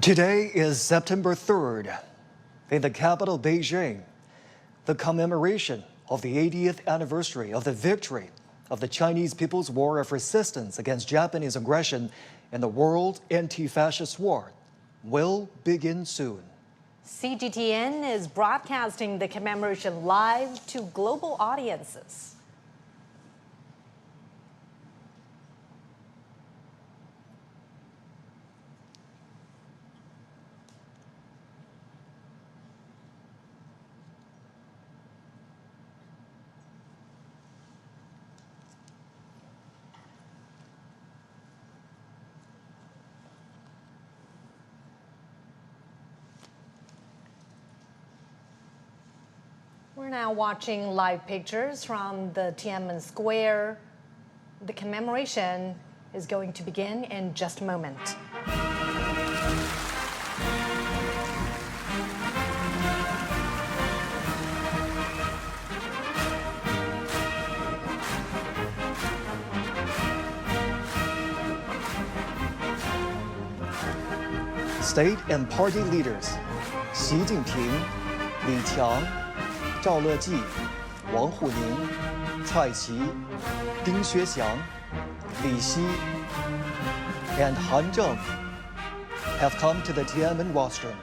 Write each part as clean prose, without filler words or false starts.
Today is September 3rd. In the capital, Beijing, the commemoration of the 80th anniversary of the victory of the Chinese People's War of Resistance against Japanese aggression in the World Anti-Fascist War will begin soon. CGTN is broadcasting the commemoration live to global audiences. We're now watching live pictures from the Tiananmen Square. The commemoration is going to begin in just a moment. State and party leaders Xi Jinping, Li Qiang, 赵乐际、王沪宁、蔡奇、丁薛祥、李希 and Han Zheng have come to the Tiananmen rostrum.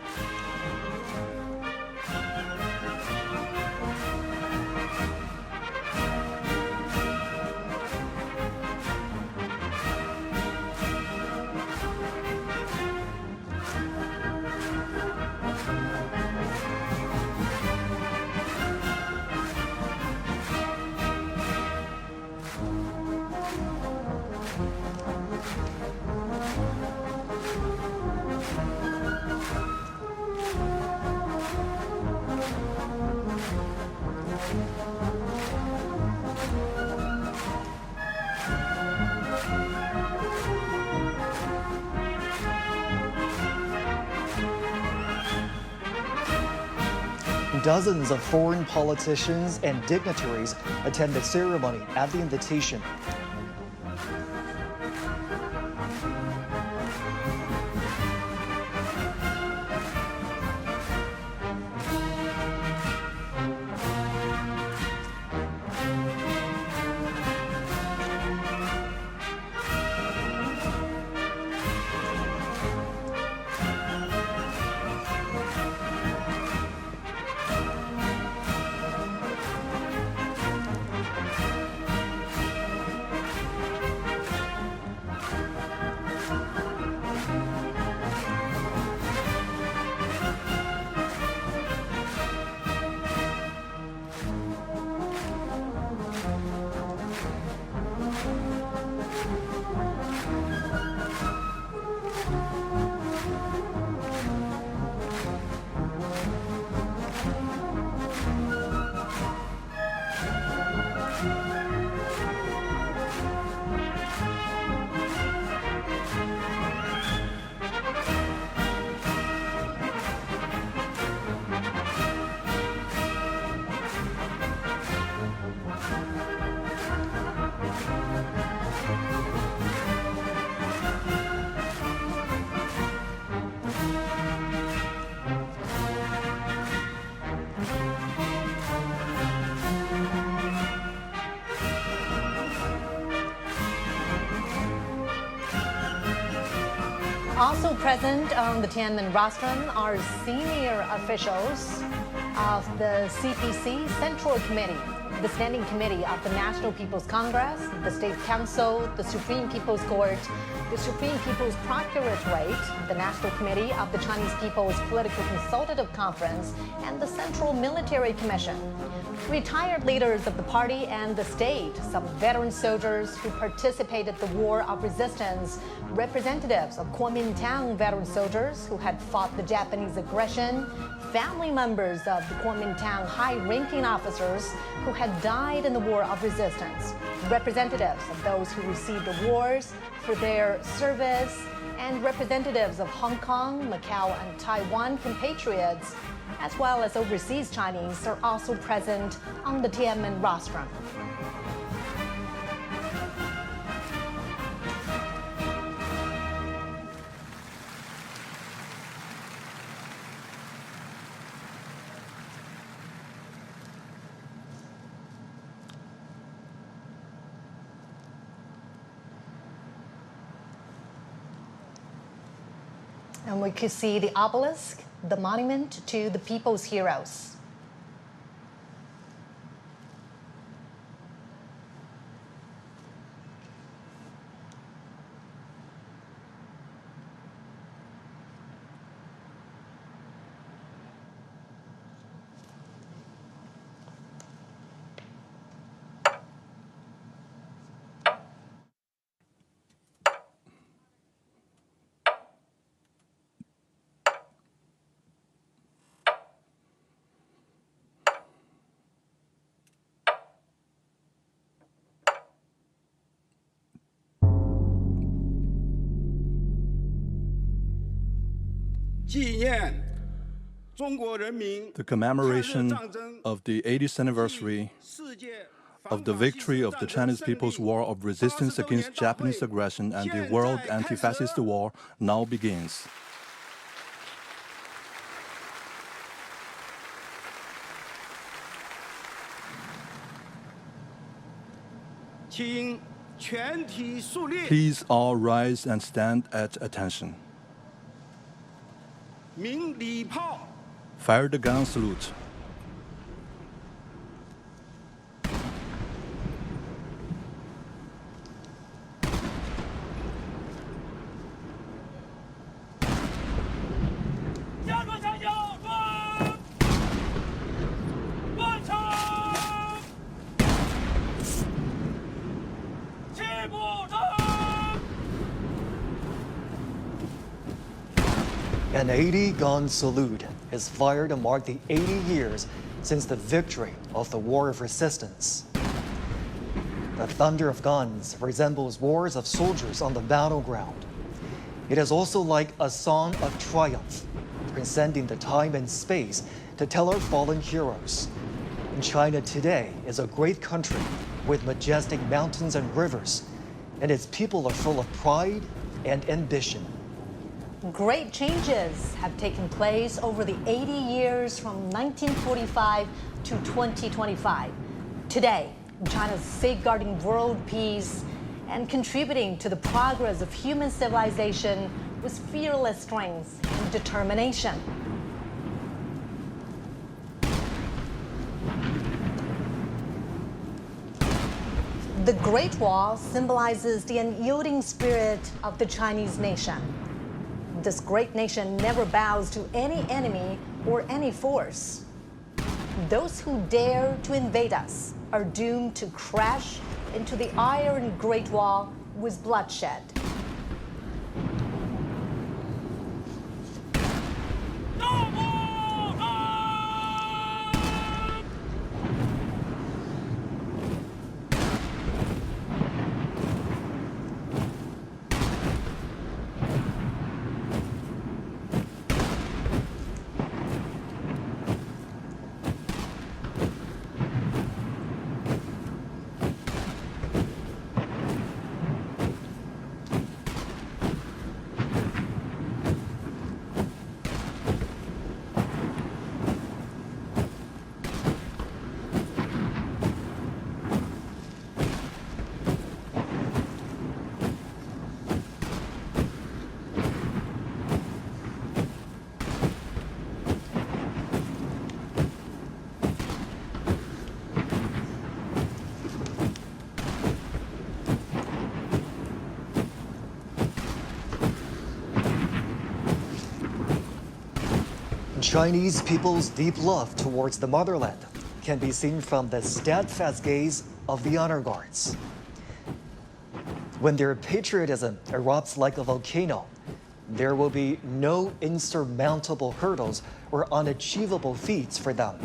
Dozens of foreign politicians and dignitaries attend the ceremony at the invitation. Also present on the Tiananmen rostrum are senior officials of the CPC Central Committee, the Standing Committee of the National People's Congress, the State Council, the Supreme People's Court, the Supreme People's Procuratorate, the National Committee of the Chinese People's Political Consultative Conference, and the Central Military Commission. Retired leaders of the party and the state, some veteran soldiers who participated in the War of Resistance, representatives of Kuomintang veteran soldiers who had fought the Japanese aggression, family members of the Kuomintang high-ranking officers who had died in the War of Resistance, representatives of those who received awards for their service, and representatives of Hong Kong, Macau, and Taiwan compatriots, as well as overseas Chinese, are also present on the Tiananmen rostrum. And we could see the obelisk, the monument to the people's heroes. The commemoration of the 80th anniversary of the victory of the Chinese People's War of Resistance against Japanese aggression and the World Anti-Fascist War now begins. Please all rise and stand at attention. Fire the gun salute. An 80-gun salute is fired to mark the 80 years since the victory of the War of Resistance. The thunder of guns resembles roars of soldiers on the battleground. It is also like a song of triumph, transcending the time and space to tell our fallen heroes. China today is a great country with majestic mountains and rivers, and its people are full of pride and ambition. Great changes have taken place over the 80 years from 1945 to 2025. Today, China is safeguarding world peace and contributing to the progress of human civilization with fearless strength and determination. The Great Wall symbolizes the unyielding spirit of the Chinese nation. This great nation never bows to any enemy or any force. Those who dare to invade us are doomed to crash into the Iron Great Wall with bloodshed. Chinese people's deep love towards the motherland can be seen from the steadfast gaze of the honor guards. When their patriotism erupts like a volcano, there will be no insurmountable hurdles or unachievable feats for them.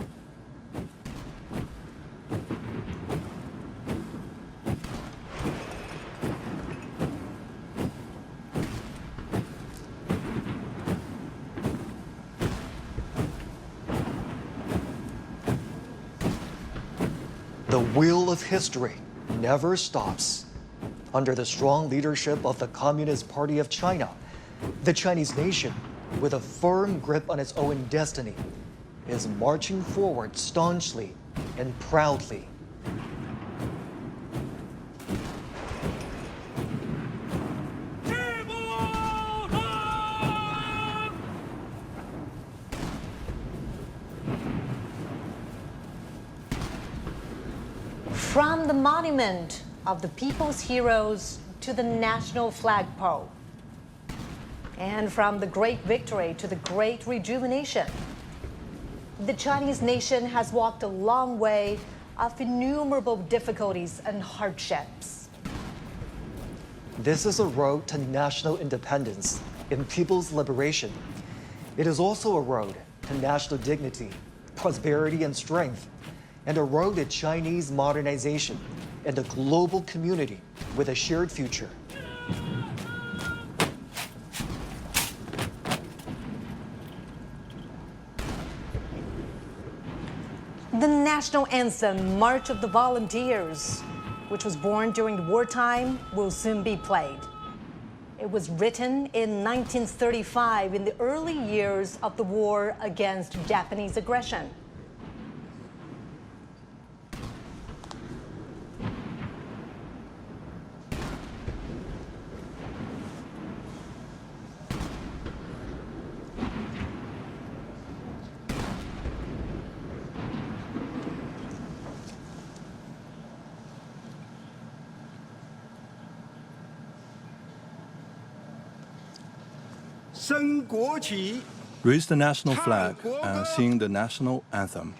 The wheel of history never stops. Under the strong leadership of the Communist Party of China, the Chinese nation, with a firm grip on its own destiny, is marching forward staunchly and proudly. From the monument of the people's heroes to the national flagpole, and from the great victory to the great rejuvenation, the Chinese nation has walked a long way of innumerable difficulties and hardships. This is a road to national independence and people's liberation. It is also a road to national dignity, prosperity, and strength, and a road to Chinese modernization and a global community with a shared future. The national anthem, March of the Volunteers, which was born during wartime, will soon be played. It was written in 1935 in the early years of the war against Japanese aggression. Raise the national flag and sing the national anthem.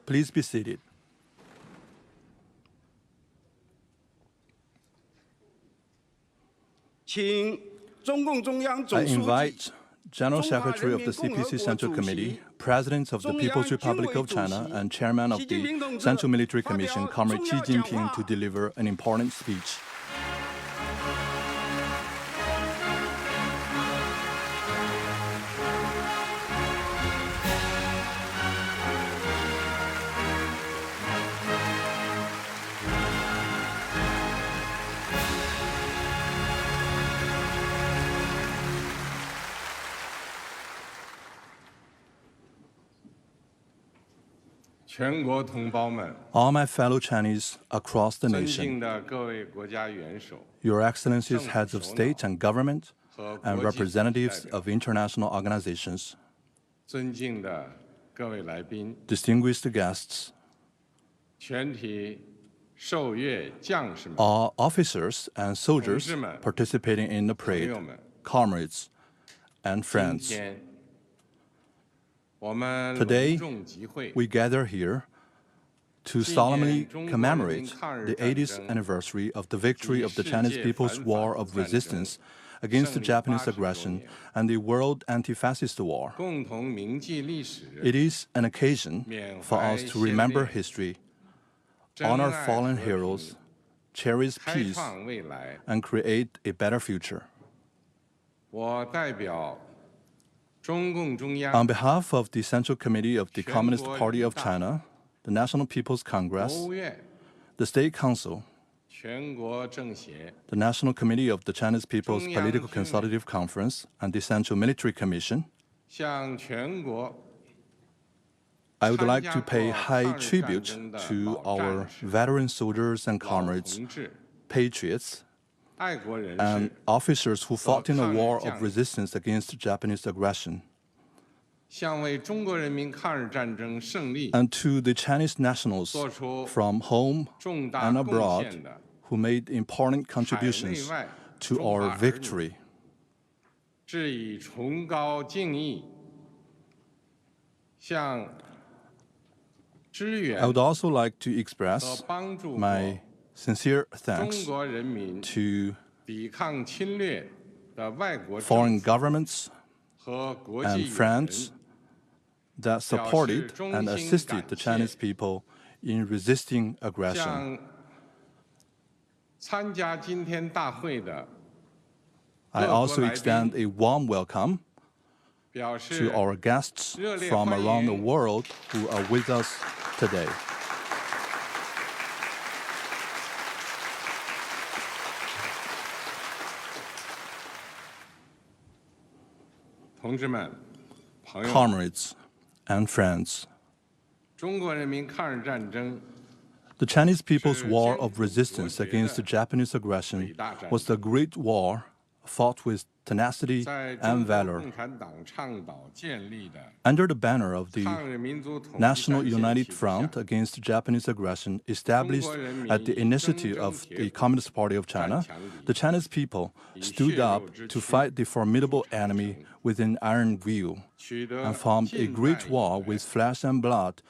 Please be seated. I invite General Secretary of the CPC Central Committee, President of the People's Republic of China, and Chairman of the Central Military Commission, Comrade Xi Jinping, to deliver an important speech. All my fellow Chinese across the nation, Your Excellencies, heads of state and government, and representatives of international organizations, distinguished guests, all officers and soldiers participating in the parade, comrades and friends. Today, we gather here to solemnly commemorate the 80th anniversary of the victory of the Chinese People's War of Resistance against the Japanese aggression and the World Anti-Fascist War. It is an occasion for us to remember history, honor fallen heroes, cherish peace, and create a better future. On behalf of the Central Committee of the Communist Party of China, the National People's Congress, the State Council, the National Committee of the Chinese People's Political Consultative Conference, and the Central Military Commission, I would like to pay high tribute to our veteran soldiers and comrades, patriots, and officers who fought in a war of resistance against Japanese aggression, and to the Chinese nationals from home and abroad who made important contributions to our victory. I would also like to express my sincere thanks to foreign governments and friends that supported and assisted the Chinese people in resisting aggression. I also extend a warm welcome to our guests from around the world who are with us today. Comrades and friends, the Chinese People's War of Resistance against the Japanese aggression was a great war fought with tenacity and valor. Under the banner of the National United Front against Japanese aggression, established at the initiative of the Communist Party of China, the Chinese people stood up to fight the formidable enemy with an iron will and formed a great war with flesh and blood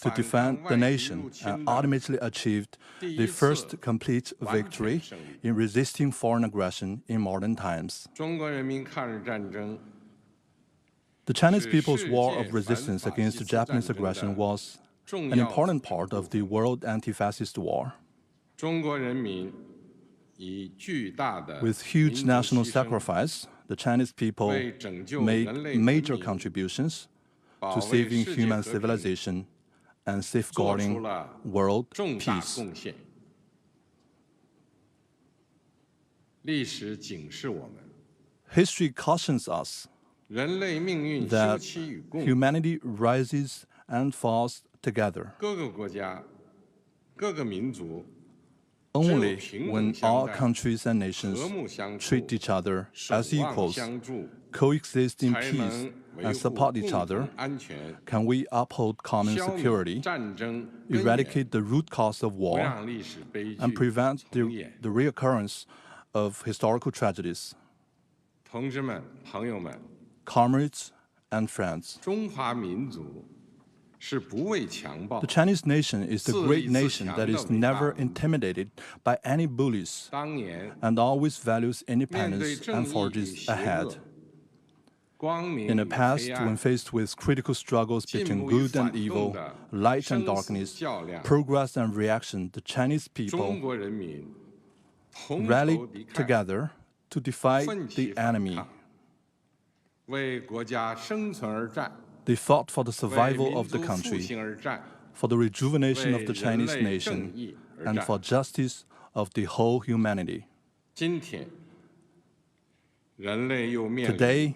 to defend the nation and ultimately achieved the first complete victory in resisting foreign aggression in modern times. The Chinese People's War of Resistance against the Japanese aggression was an important part of the World Anti-Fascist War. With huge national sacrifice, the Chinese people made major contributions to saving human civilization and safeguarding world peace. History cautions us that humanity rises and falls together. Only when all countries and nations treat each other as equals, coexist in peace, and support each other, can we uphold common security, eradicate the root cause of war, and prevent the reoccurrence of historical tragedies. Comrades and friends, the Chinese nation is the great nation that is never intimidated by any bullies and always values independence and forges ahead. In the past, when faced with critical struggles between good and evil, light and darkness, progress and reaction, the Chinese people rallied together to defy the enemy. They fought for the survival of the country, for the rejuvenation of the Chinese nation, and for justice of the whole humanity. Today,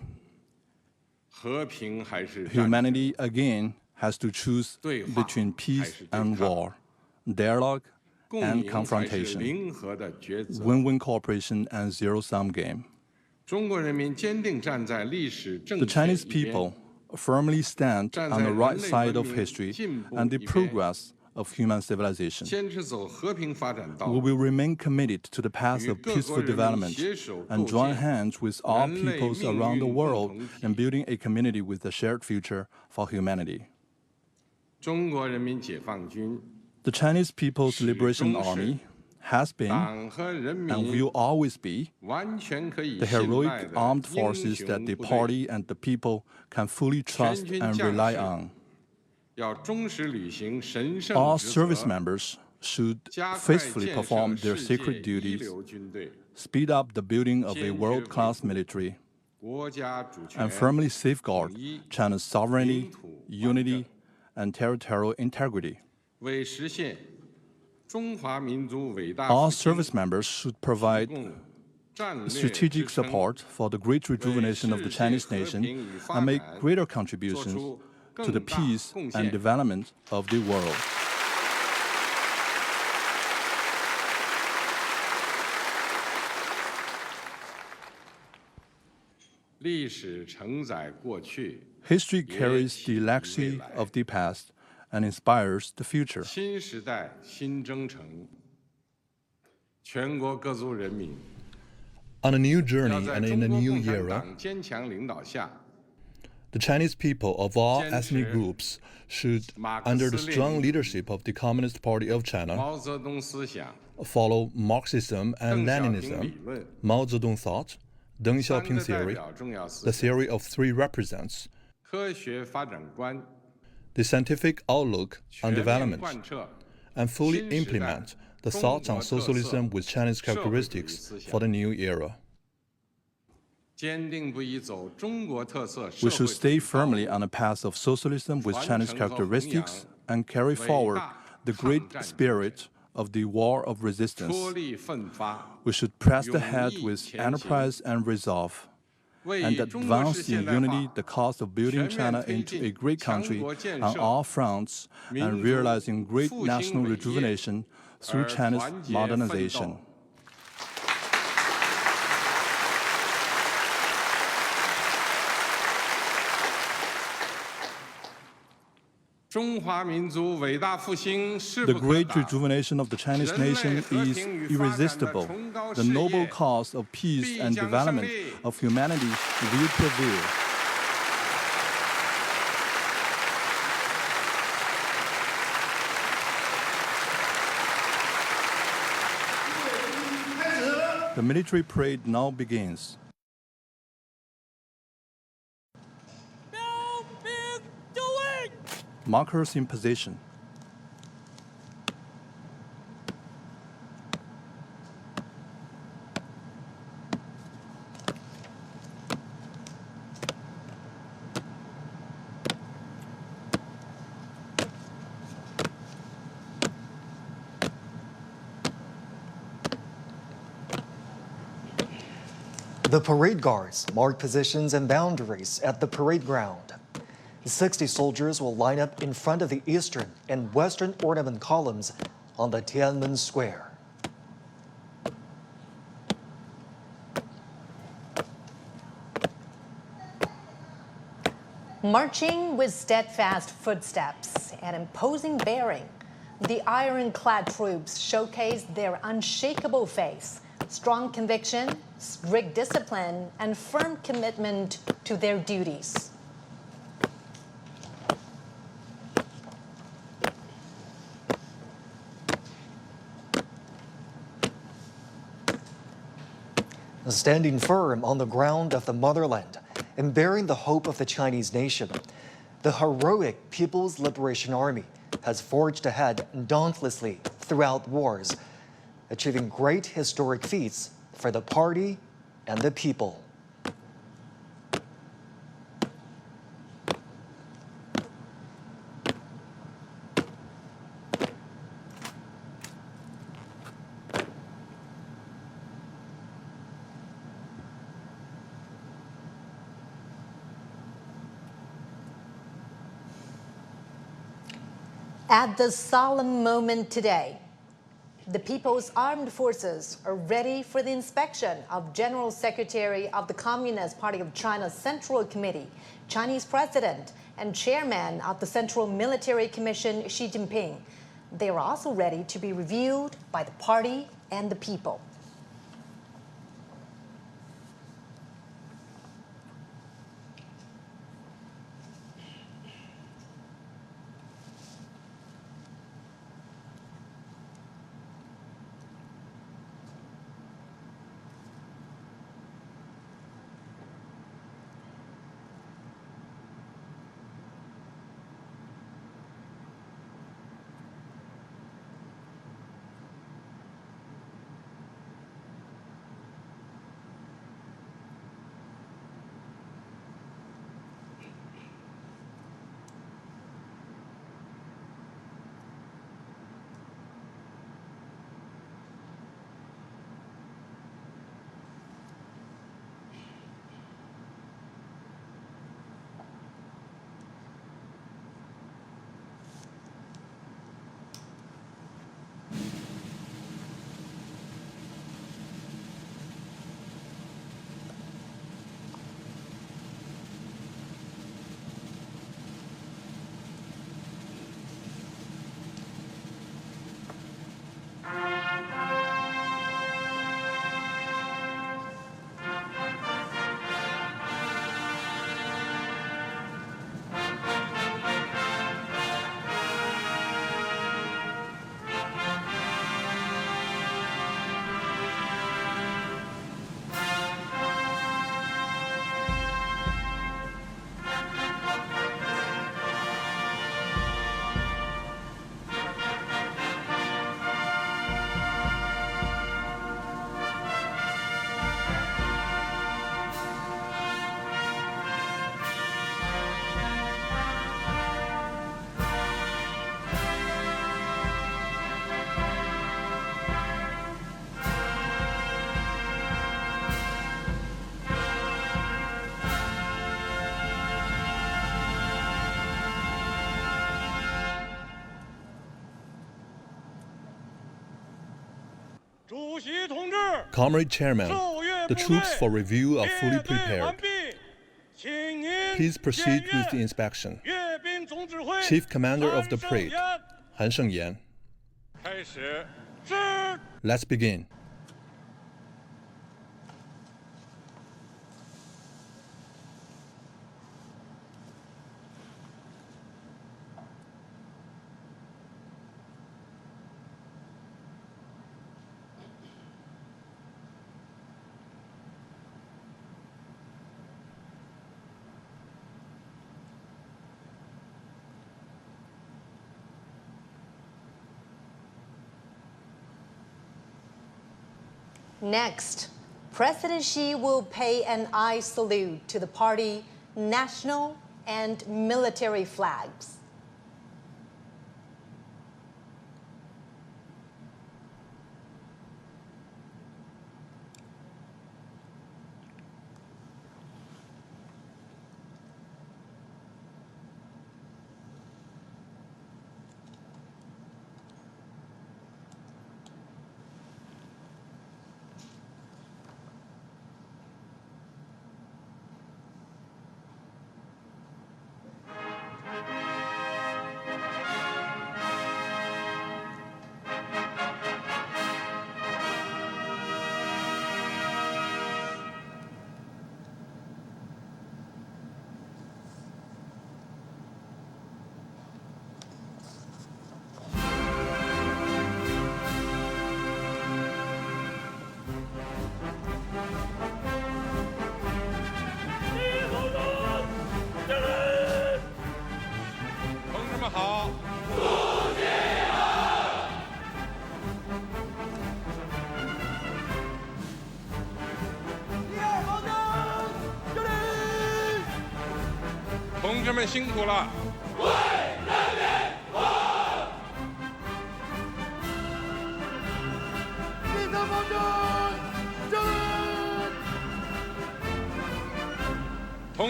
humanity again has to choose between peace and war, dialogue and confrontation, win-win cooperation and zero-sum game. The Chinese people firmly stand on the right side of history and the progress of human civilization. We will remain committed to the path of peaceful development and join hands with all peoples around the world in building a community with a shared future for humanity. The Chinese People's Liberation Army has been and will always be the heroic armed forces that the party and the people can fully trust and rely on. All service members should faithfully perform their sacred duties, speed up the building of a world-class military, and firmly safeguard China's sovereignty, unity, and territorial integrity. All service members should provide strategic support for the great rejuvenation of the Chinese nation and make greater contributions to the peace and development of the world. History carries the legacy of the past and inspires the future. On a new journey and in a new era, the Chinese people of all ethnic groups should, under the strong leadership of the Communist Party of China, follow Marxism and Leninism, Mao Zedong thought, Deng Xiaoping theory, the theory of three represents, 科学发展观 the scientific outlook on 全面 development, 贯彻 and fully 新时代 implement the thoughts on 中国特色 socialism with Chinese 社会主义 characteristics 思想 for the new era. 坚定不移走中国特色社 We 会 should 主义 stay 道 firmly 路 on the path of socialism with 传 Chinese 承和弘 characteristics 扬 and carry 伟 forward 大 the 抗 great 战精 spirit 神 of the war of 出 resistance. 力奋发 We should press 勇 ahead 毅 with 前行 enterprise and resolve, 为 and 中国式 advance 现 in 代化 unity the cause of building 全面 China 推 into a 进 great 强 country 国建 on 设 all fronts 民 and 族 realizing great 复兴 national 伟业 rejuvenation through 而 China's 团结奋 modernization. 斗。中华民族伟大复兴势 The 不可 great 挡。 rejuvenation of the Chinese 人类 nation 和 is 平与发展的 irresistible. 崇高 The 事 noble 业 cause of peace 必 and 将 development 胜利。 of humanity will prevail. The military parade now begins. Markers in position. The parade guards mark positions and boundaries at the parade ground. 60 soldiers will line up in front of the eastern and western ornament columns on the Tiananmen Square. Marching with steadfast footsteps and imposing bearing, the ironclad troops showcase their unshakable faith, strong conviction, strict discipline, and firm commitment to their duties. Standing firm on the ground of the motherland and bearing the hope of the Chinese nation, the heroic People's Liberation Army has forged ahead dauntlessly throughout wars, achieving great historic feats for the party and the people. At this solemn moment today, the People's Armed Forces are ready for the inspection of General Secretary of the Communist Party of China's Central Committee, Chinese President, and Chairman of the Central Military Commission, Xi Jinping. They are also ready to be reviewed by the party and the people. Comrade Chairman, the troops for review are fully prepared. Please proceed with the inspection. Chief Commander of the Parade, Han Shengyan. Let's begin. Next, President Xi will pay an eye salute to the party national and military flags.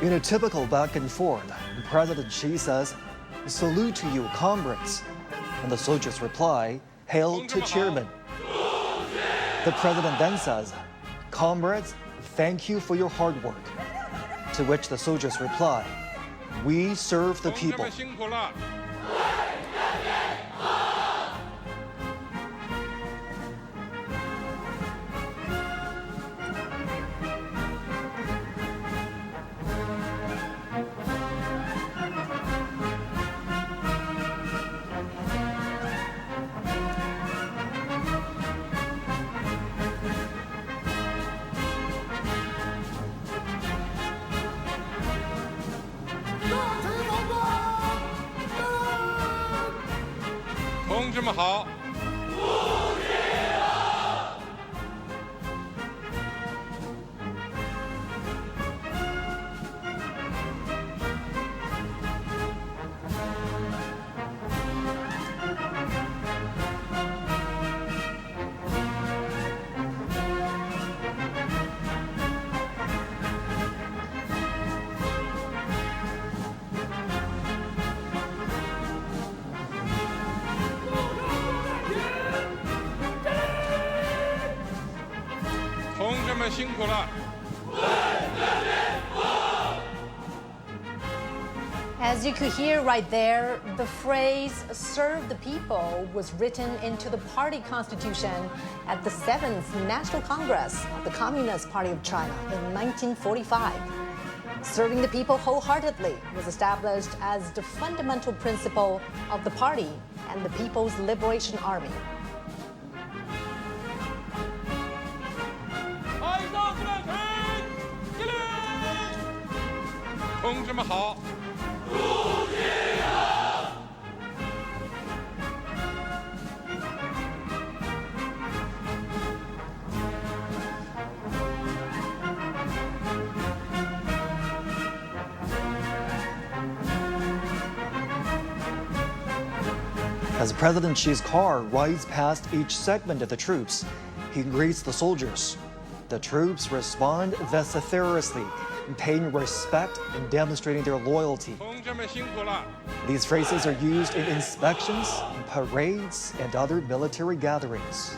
In a typical back and forth, President Xi says, "Salute to you, comrades." And the soldiers reply, "Hail to Chairman." The president then says, "Comrades, thank you for your hard work." To which the soldiers reply, "We serve the people." As you could hear right there, the phrase "serve the people" was written into the party constitution at the 7th National Congress of the Communist Party of China in 1945. Serving the people wholeheartedly was established as the fundamental principle of the party and the People's Liberation Army. As President Xi's car rides past each segment of the troops, he greets the soldiers. The troops respond vociferously, paying respect and demonstrating their loyalty. 同志们辛苦了。 These phrases are used in inspections, parades, and other military gatherings.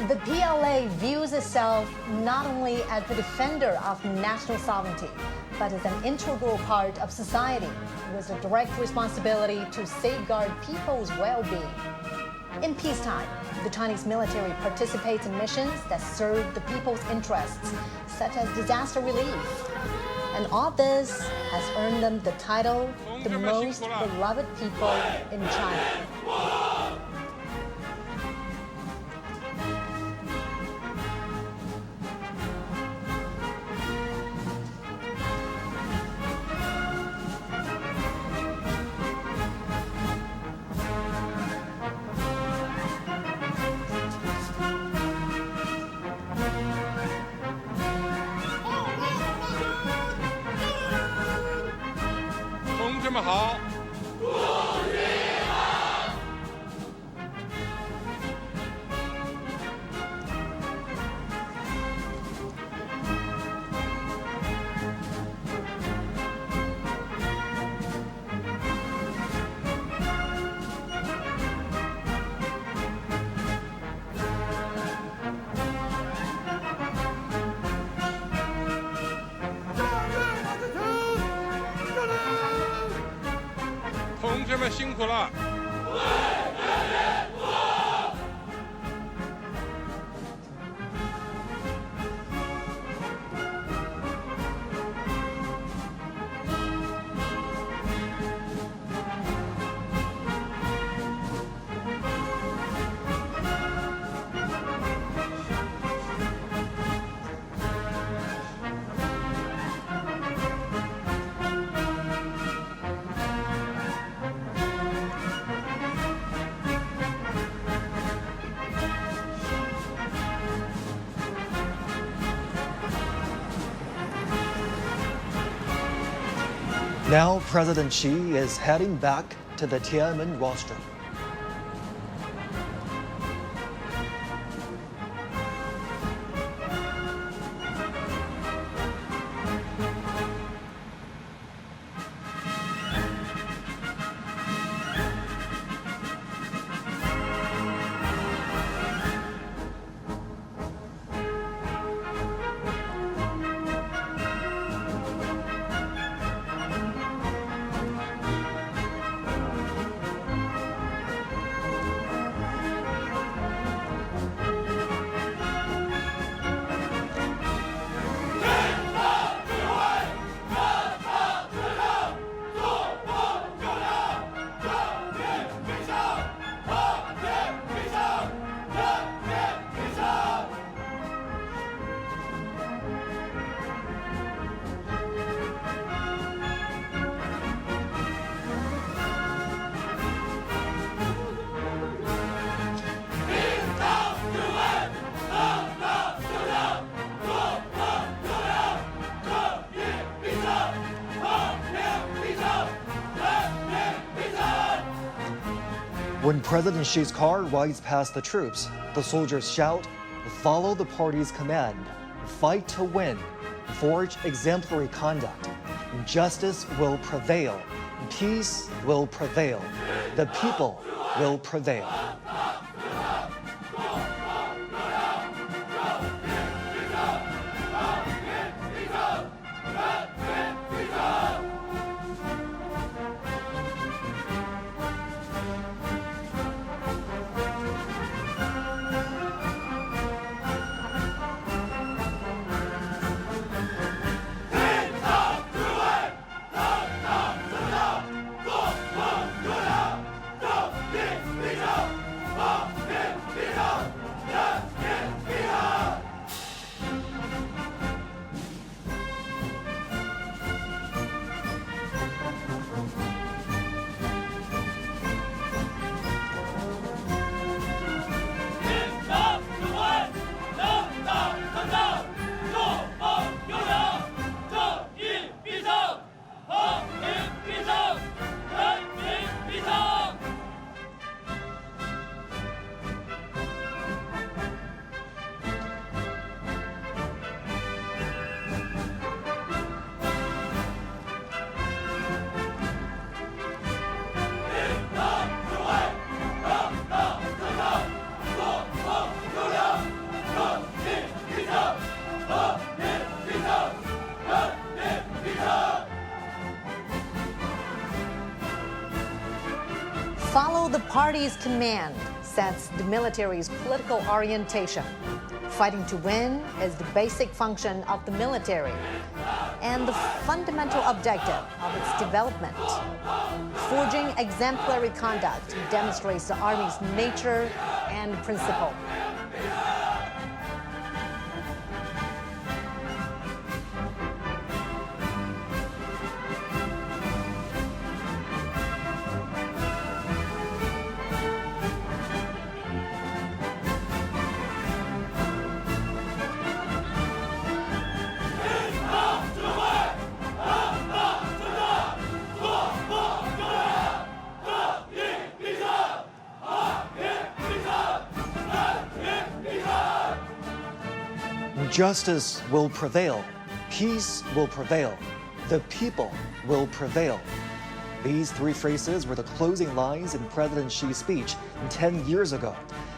The PLA views itself not only as the defender of national sovereignty, but as an integral part of society with a direct responsibility to safeguard people's well-being. In peacetime, the Chinese military participates in missions that serve the people's interests, such as disaster relief. And all this has earned them the title, the most beloved people in China. Now President Xi is heading back to the Tiananmen rostrum. When President Xi's car rides past the troops, the soldiers shout, "Follow the party's command, fight to win, forge exemplary conduct. Justice will prevail, peace will prevail, the people will prevail." Follow the party's command sets the military's political orientation. Fighting to win is the basic function of the military and the fundamental objective of its development. Forging exemplary conduct demonstrates the Army's nature and principle. Justice will prevail. Peace will prevail. The people will prevail. These three phrases were the closing lines in President Xi's speech 10 years ago,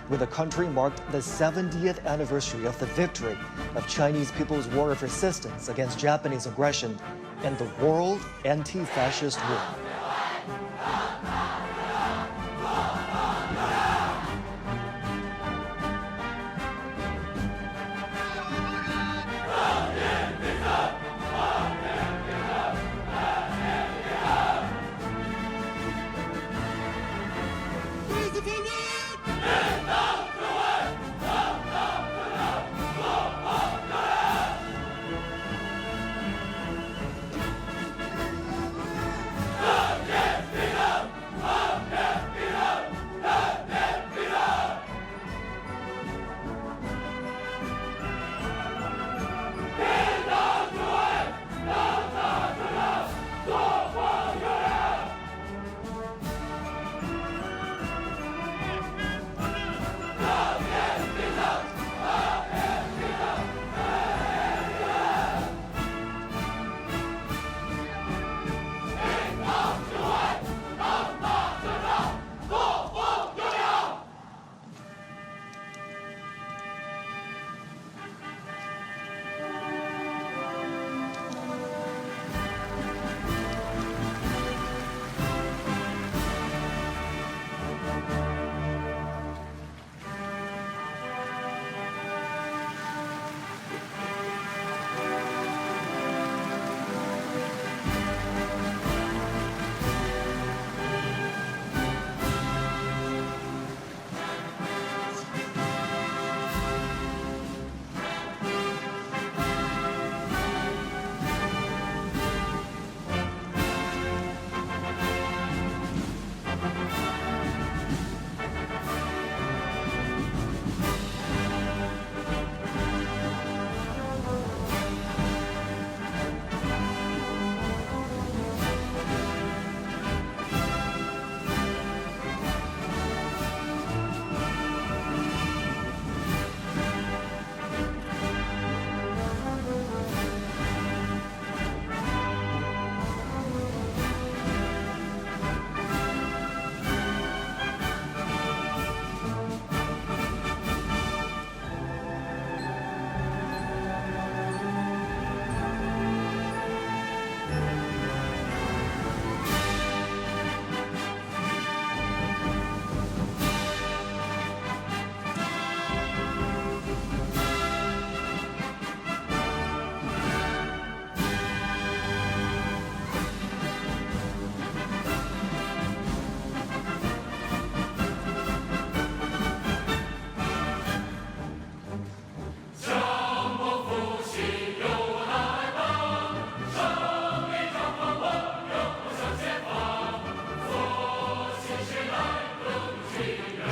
when the country marked the 70th anniversary of the victory of Chinese People's War of Resistance against Japanese aggression and the World Anti-Fascist War.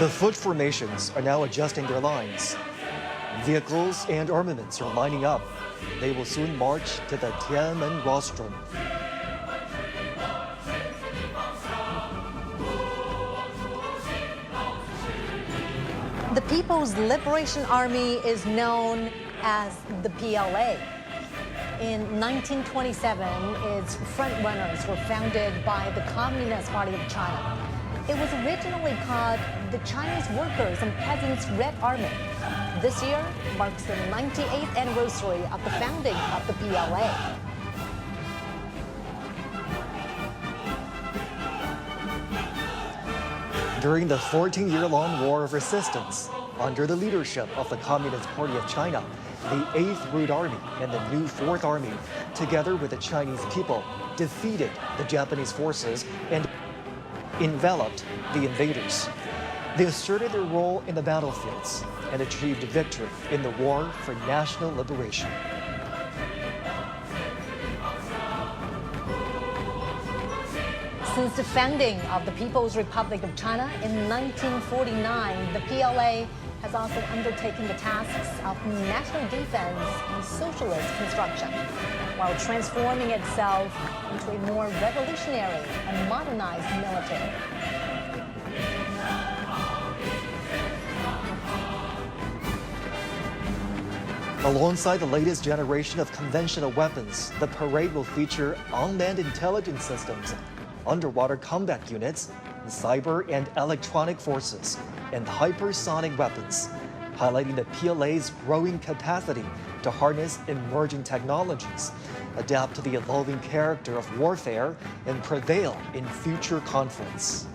The foot formations are now adjusting their lines. Vehicles and armaments are lining up. They will soon march to the Tiananmen rostrum. The People's Liberation Army is known as the PLA. In 1927, its frontrunners were founded by the Communist Party of China. It was originally called the Chinese Workers' and Peasants' Red Army. This year marks the 98th anniversary of the founding of the PLA. During the 14-year-long War of Resistance, under the leadership of the Communist Party of China, the 8th Route Army and the new 4th Army, together with the Chinese people, defeated the Japanese forces and enveloped the invaders. They asserted their role in the battlefields and achieved victory in the war for national liberation. Since the founding of the People's Republic of China in 1949, the PLA has also undertaken the tasks of national defense and socialist construction, while transforming itself into a more revolutionary and modernized military. Alongside the latest generation of conventional weapons, the parade will feature unmanned intelligence systems, underwater combat units, cyber and electronic forces, and hypersonic weapons, highlighting the PLA's growing capacity to harness emerging technologies, adapt to the evolving character of warfare, and prevail in future conflicts.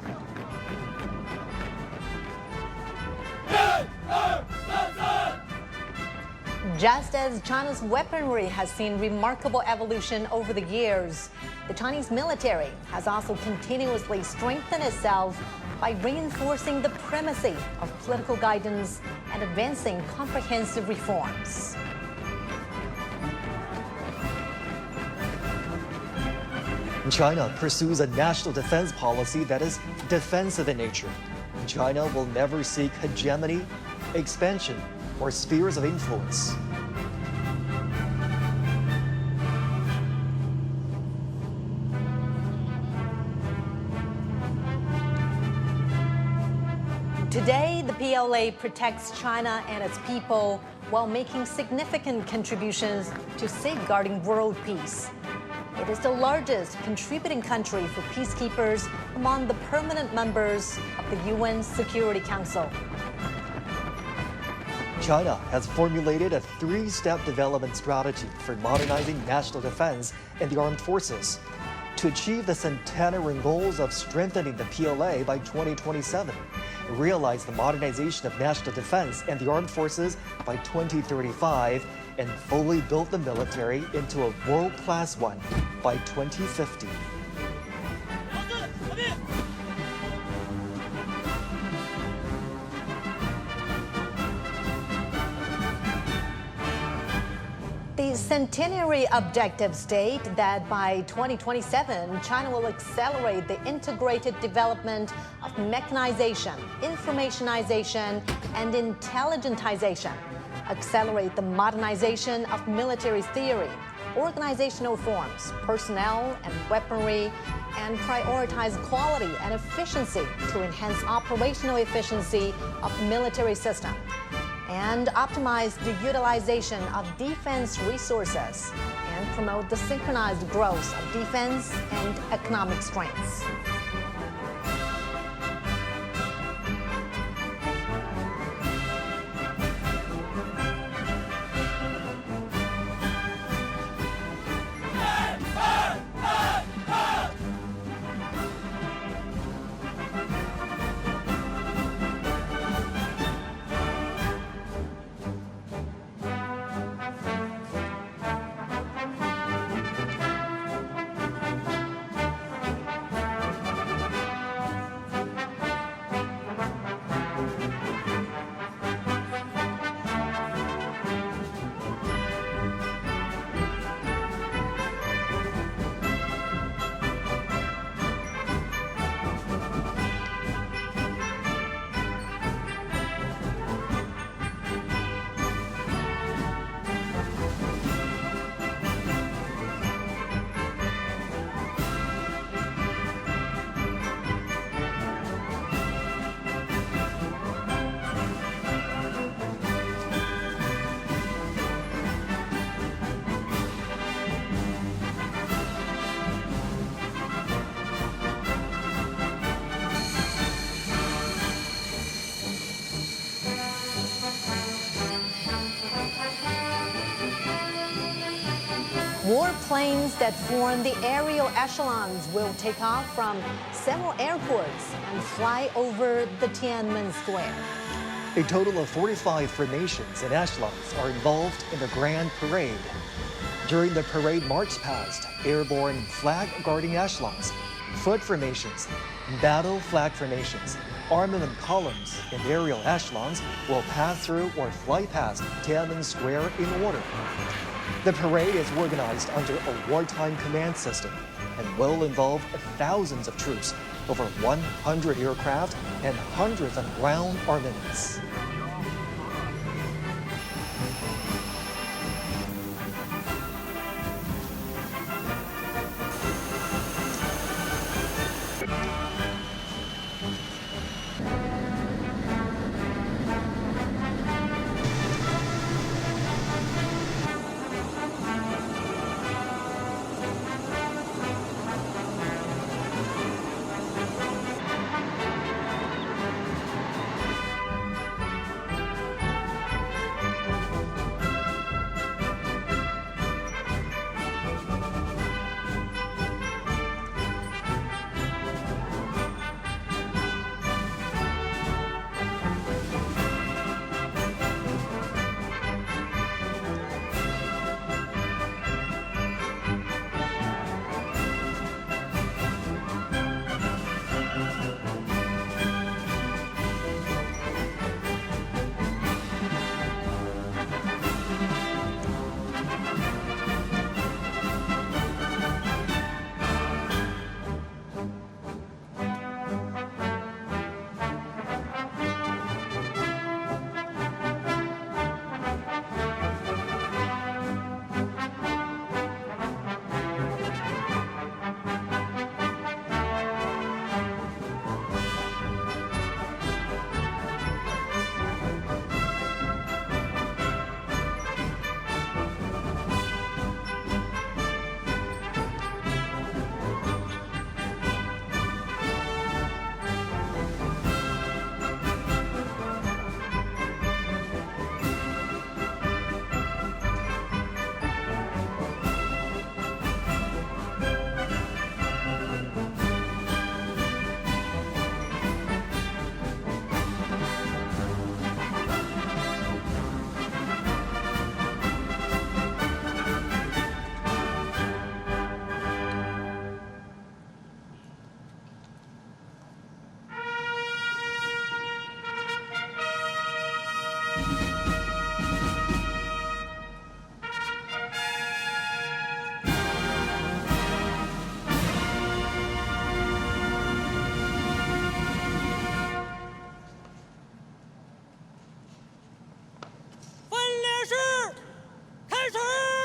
Just as China's weaponry has seen remarkable evolution over the years, the Chinese military has also continuously strengthened itself by reinforcing the primacy of political guidance and advancing comprehensive reforms. China pursues a national defense policy that is defensive in nature. China will never seek hegemony, expansion, or spheres of influence. Today, the PLA protects China and its people while making significant contributions to safeguarding world peace. It is the largest contributing country for peacekeepers among the permanent members of the UN Security Council. China has formulated a three-step development strategy for modernizing national defense and the armed forces to achieve the centenary goals of strengthening the PLA by 2027, realize the modernization of national defense and the armed forces by 2035, and fully build the military into a world-class one by 2050. The centenary objectives state that by 2027, China will accelerate the integrated development of mechanization, informationization, and intelligentization, accelerate the modernization of military theory, organizational forms, personnel, and weaponry, and prioritize quality and efficiency to enhance operational efficiency of military system, and optimize the utilization of defense resources and promote the synchronized growth of defense and economic strengths. 4 planes that form the aerial echelons will take off from several airports and fly over the Tiananmen Square. A total of 45 formations and echelons are involved in the Grand Parade. During the parade march past, airborne flag-guarding echelons, foot formations, battle flag formations, armament columns, and aerial echelons will pass through or fly past Tiananmen Square in order. The parade is organized under a wartime command system and will involve thousands of troops, over 100 aircraft, and hundreds of ground armaments.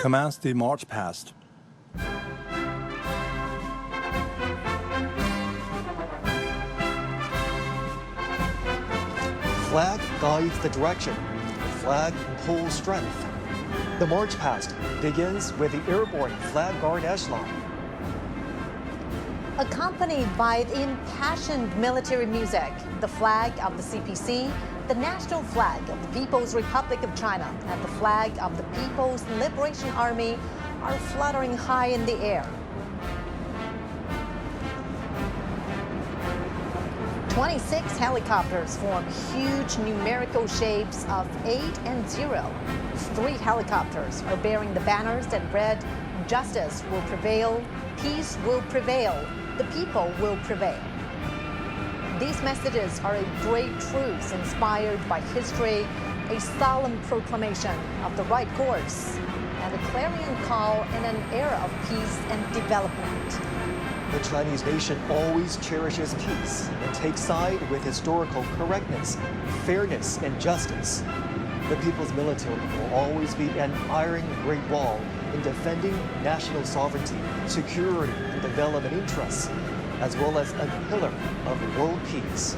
Commence the march past. Flag guides the direction. Flag pulls strength. The march past begins with the airborne flag guard echelon. Accompanied by impassioned military music, the flag of the CPC, the national flag of the People's Republic of China, and the flag of the People's Liberation Army are fluttering high in the air. 26 helicopters form huge numerical shapes of 8 and 0. 3 helicopters are bearing the banners that read, "Justice will prevail, peace will prevail, the people will prevail." These messages are a great truth inspired by history, a solemn proclamation of the right course, and a clarion call in an era of peace and development. The Chinese nation always cherishes peace and takes side with historical correctness, fairness, and justice. The People's Military will always be an iron great wall in defending national sovereignty, security, and development interests, as well as a pillar of world peace.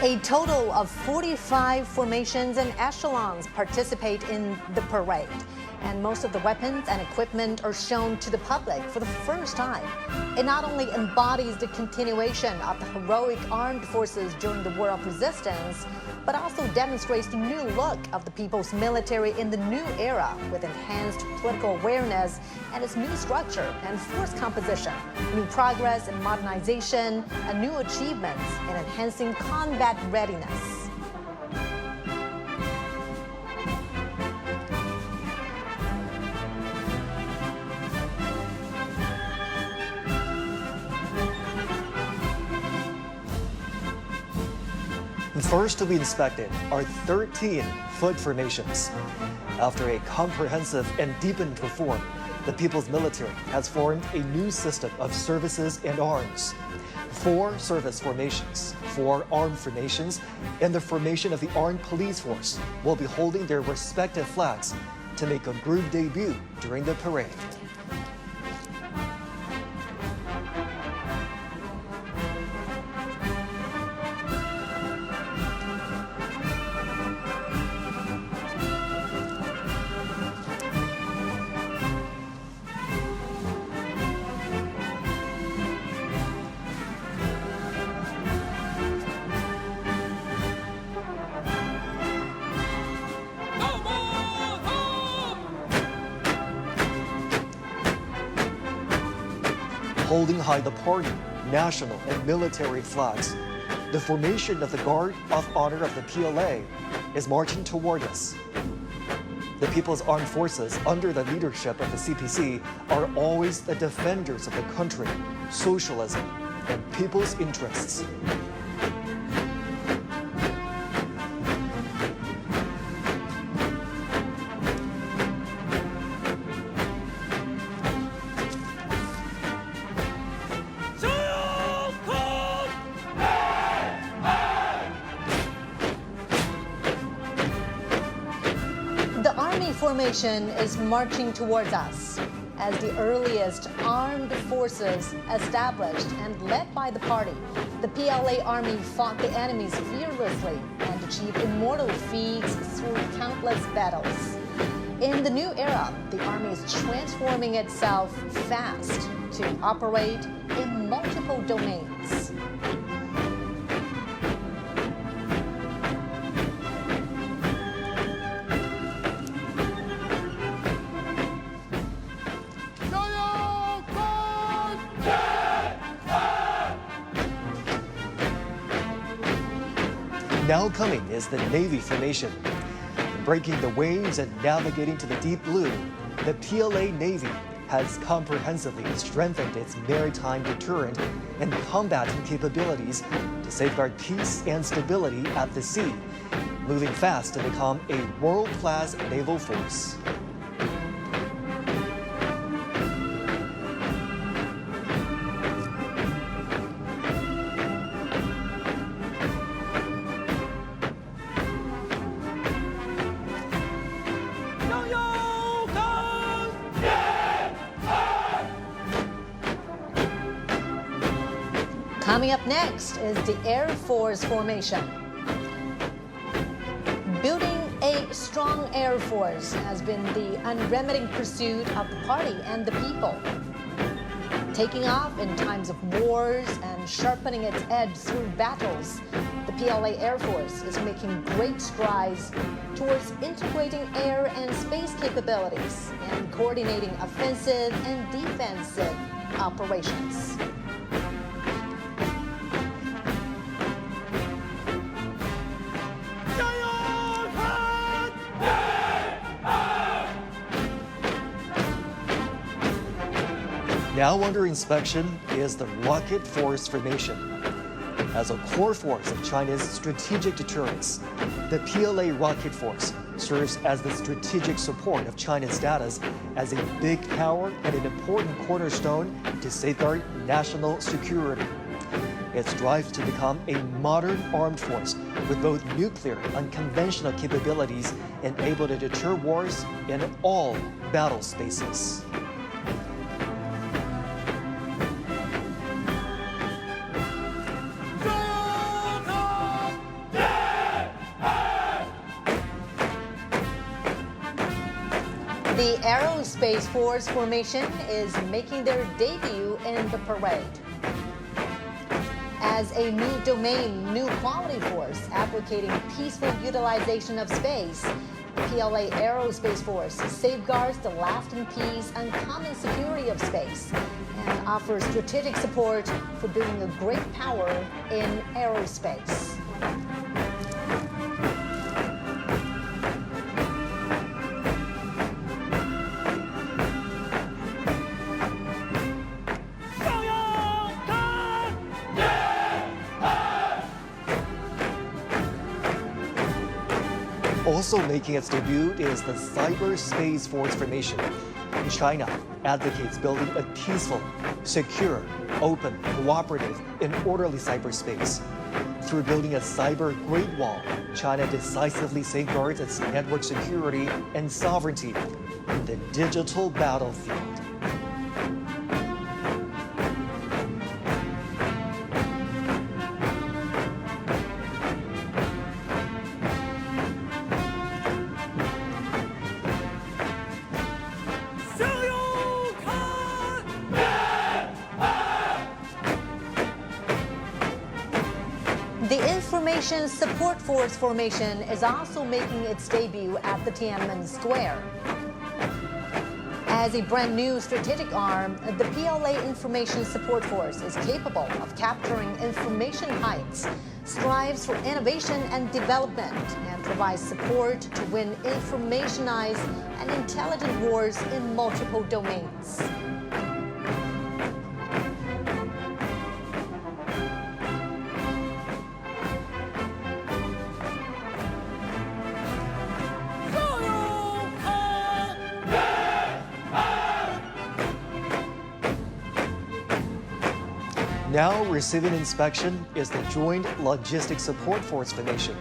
A total of 45 formations and echelons participate in the parade, and most of the weapons and equipment are shown to the public for the first time. It not only embodies the continuation of the heroic armed forces during the War of Resistance, but also demonstrates the new look of the people's military in the new era with enhanced political awareness and its new structure and force composition, new progress in modernization, and new achievements in enhancing combat readiness. First to be inspected are 13 foot formations. After a comprehensive and deepened reform, the People's Military has formed a new system of services and arms. 4 service formations, 4 armed formations, and the formation of the Armed Police Force will be holding their respective flags to make a group debut during the parade. Holding high the party, national, and military flags, the formation of the Guard of Honor of the PLA is marching toward us. The People's Armed Forces, under the leadership of the CPC, are always the defenders of the country, socialism, and people's interests. Formation is marching towards us as the earliest armed forces established and led by the party. The PLA Army fought the enemies fearlessly and achieved immortal feats through countless battles. In the new era, the Army is transforming itself fast to operate in multiple domains. Now coming is the Navy formation. Breaking the waves and navigating to the deep blue, the PLA Navy has comprehensively strengthened its maritime deterrent and combating capabilities to safeguard peace and stability at the sea, moving fast to become a world-class naval force. Coming up next is the Air Force formation. Building a strong Air Force has been the unremitting pursuit of the party and the people. Taking off in times of wars and sharpening its edge through battles, the PLA Air Force is making great strides towards integrating air and space capabilities and coordinating offensive and defensive operations. Now under inspection is the Rocket Force formation. As a core force of China's strategic deterrence, the PLA Rocket Force serves as the strategic support of China's status as a big power and an important cornerstone to safeguard national security. It strives to become a modern armed force with both nuclear and conventional capabilities and able to deter wars in all battle spaces. The Aerospace Force formation is making their debut in the parade. As a new domain, new quality force advocating peaceful utilization of space, the PLA Aerospace Force safeguards the lasting peace and common security of space and offers strategic support for building a great power in aerospace. Also making its debut is the Cyberspace Force formation. China advocates building a peaceful, secure, open, cooperative, and orderly cyberspace. Through building a cyber Great Wall, China decisively safeguards its network security and sovereignty in the digital battlefield. The Information Support Force formation is also making its debut at the Tiananmen Square. As a brand new strategic arm, the PLA Information Support Force is capable of capturing information heights, strives for innovation and development, and provides support to win informationized and intelligent wars in multiple domains. Now receiving inspection is the Joint Logistics Support Force formation.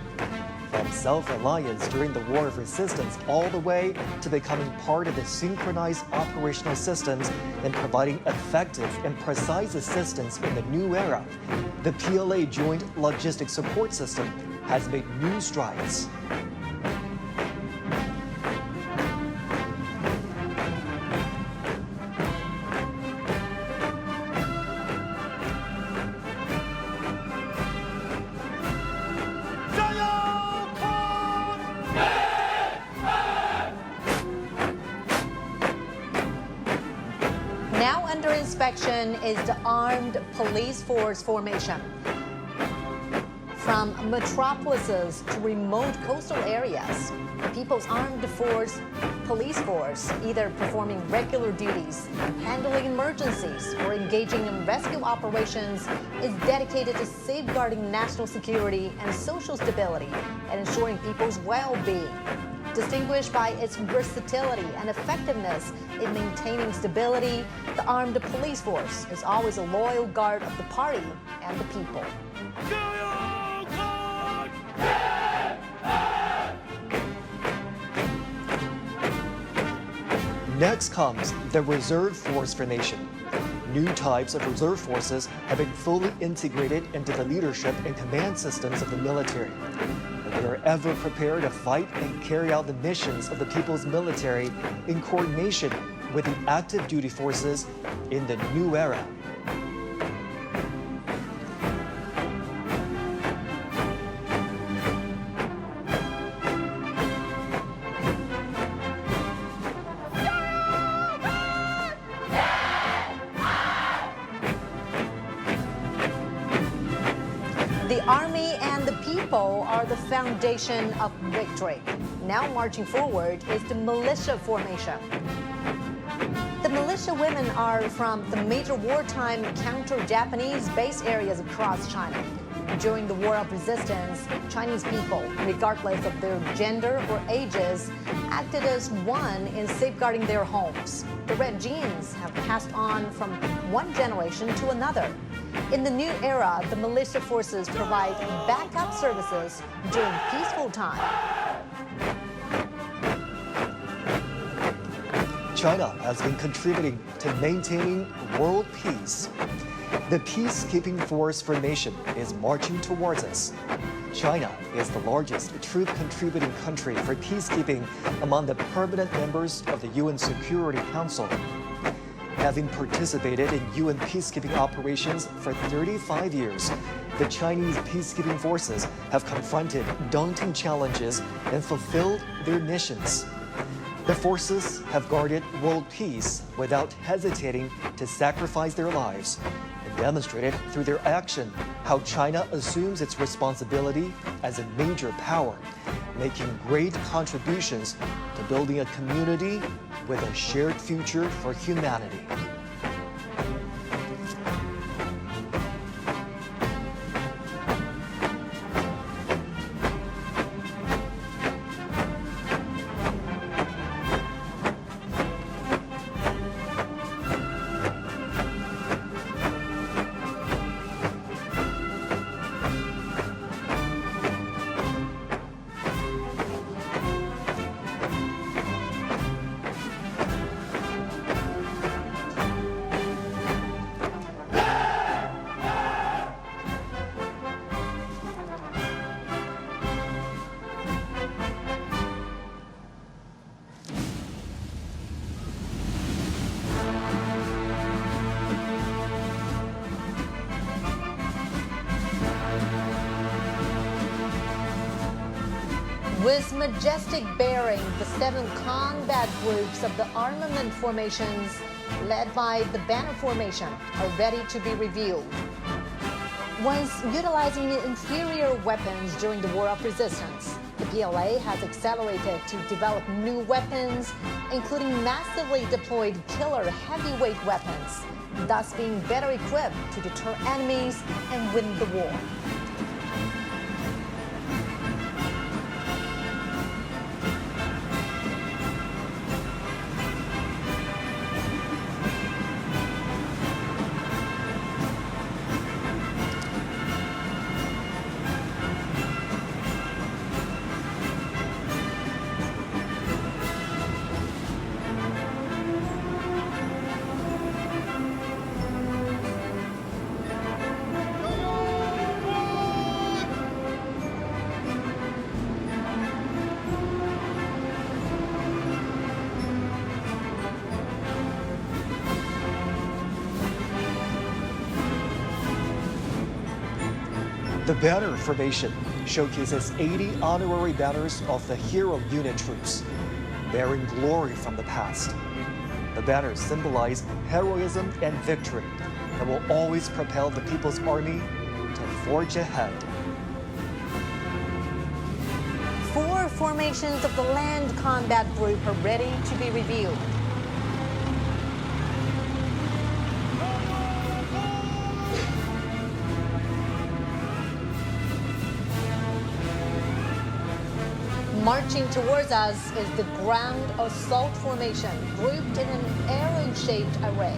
From self-reliance during the War of Resistance all the way to becoming part of the synchronized operational systems and providing effective and precise assistance in the new era, the PLA Joint Logistics Support System has made new strides. Now under inspection is the Armed Police Force formation. From metropolises to remote coastal areas, the People's Armed Police Force, either performing regular duties, handling emergencies, or engaging in rescue operations, is dedicated to safeguarding national security and social stability and ensuring people's well-being. Distinguished by its versatility and effectiveness in maintaining stability, the Armed Police Force is always a loyal guard of the party and the people. Next comes the Reserve Force formation. New types of reserve forces have been fully integrated into the leadership and command systems of the military. They are ever prepared to fight and carry out the missions of the people's military in coordination with the active duty forces in the new era. The Army and the people are the foundation of victory. Now marching forward is the militia formation. The militia women are from the major wartime counter-Japanese base areas across China. During the War of Resistance, Chinese people, regardless of their gender or ages, acted as one in safeguarding their homes. The red genes have passed on from one generation to another. In the new era, the militia forces provide backup services during peaceful time. China has been contributing to maintaining world peace. The peacekeeping force formation is marching towards us. China is the largest troop-contributing country for peacekeeping among the permanent members of the UN Security Council. Having participated in UN peacekeeping operations for 35 years, the Chinese peacekeeping forces have confronted daunting challenges and fulfilled their missions. The forces have guarded world peace without hesitating to sacrifice their lives, and demonstrated through their action how China assumes its responsibility as a major power, making great contributions to building a community with a shared future for humanity. With majestic bearing, the 7 combat groups of the armament formations, led by the Banner Formation, are ready to be reviewed. Once utilizing inferior weapons during the War of Resistance, the PLA has accelerated to develop new weapons, including massively deployed killer heavyweight weapons, thus being better equipped to deter enemies and win the war. The Banner Formation showcases 80 honorary banners of the hero unit troops, bearing glory from the past. The banners symbolize heroism and victory and will always propel the People's Army to forge ahead. 4 formations of the Land Combat Group are ready to be reviewed. Marching towards us is the Ground Assault Formation, grouped in an arrow-shaped array.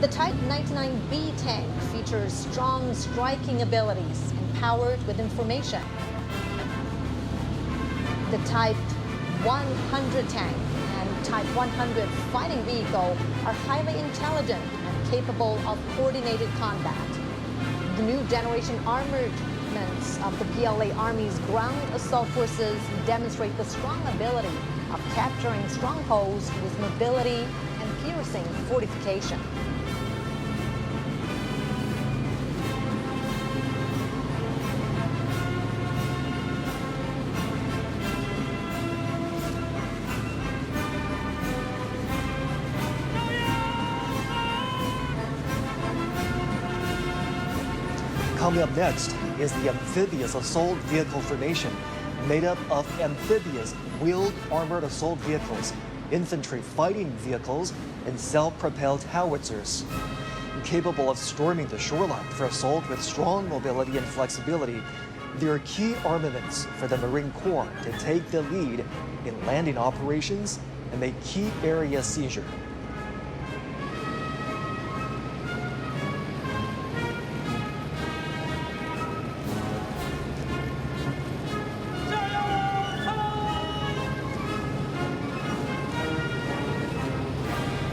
The Type 99B tank features strong striking abilities and powered with information. The Type 100 tank and Type 100 fighting vehicle are highly intelligent and capable of coordinated combat. The new generation armored of the PLA Army's ground assault forces demonstrate the strong ability of capturing strongholds with mobility and piercing fortification. Coming up next is the Amphibious Assault Vehicle Formation, made up of amphibious wheeled armored assault vehicles, infantry fighting vehicles, and self-propelled howitzers. Capable of storming the shoreline for assault with strong mobility and flexibility, they are key armaments for the Marine Corps to take the lead in landing operations and make key area seizure.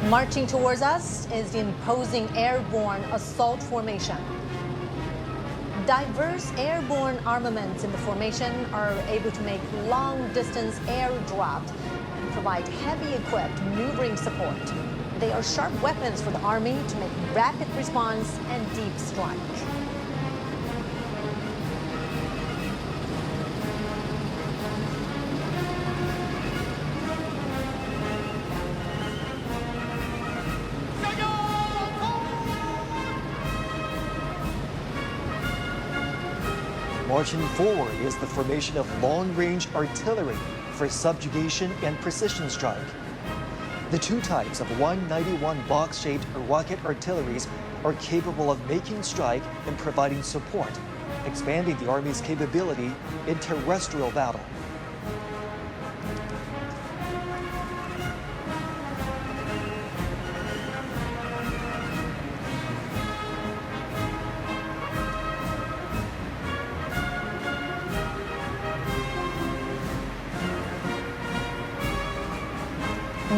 Marching towards us is the imposing airborne assault formation. Diverse airborne armaments in the formation are able to make long-distance air draft and provide heavy-equipped maneuvering support. They are sharp weapons for the Army to make rapid response and deep strike. Marching forward is the formation of long-range artillery for subjugation and precision strike. The two types of 191 box-shaped rocket artilleries are capable of making strike and providing support, expanding the Army's capability in terrestrial battle.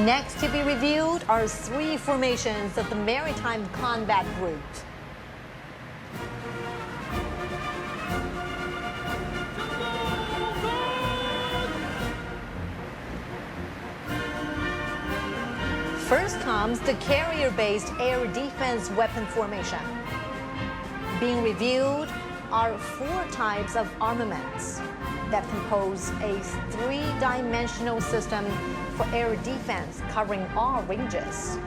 Next to be reviewed are three formations of the Maritime Combat Group. First comes the carrier-based air defense weapon formation. Being reviewed are four types of armaments that compose a three-dimensional system for air defense covering all ranges.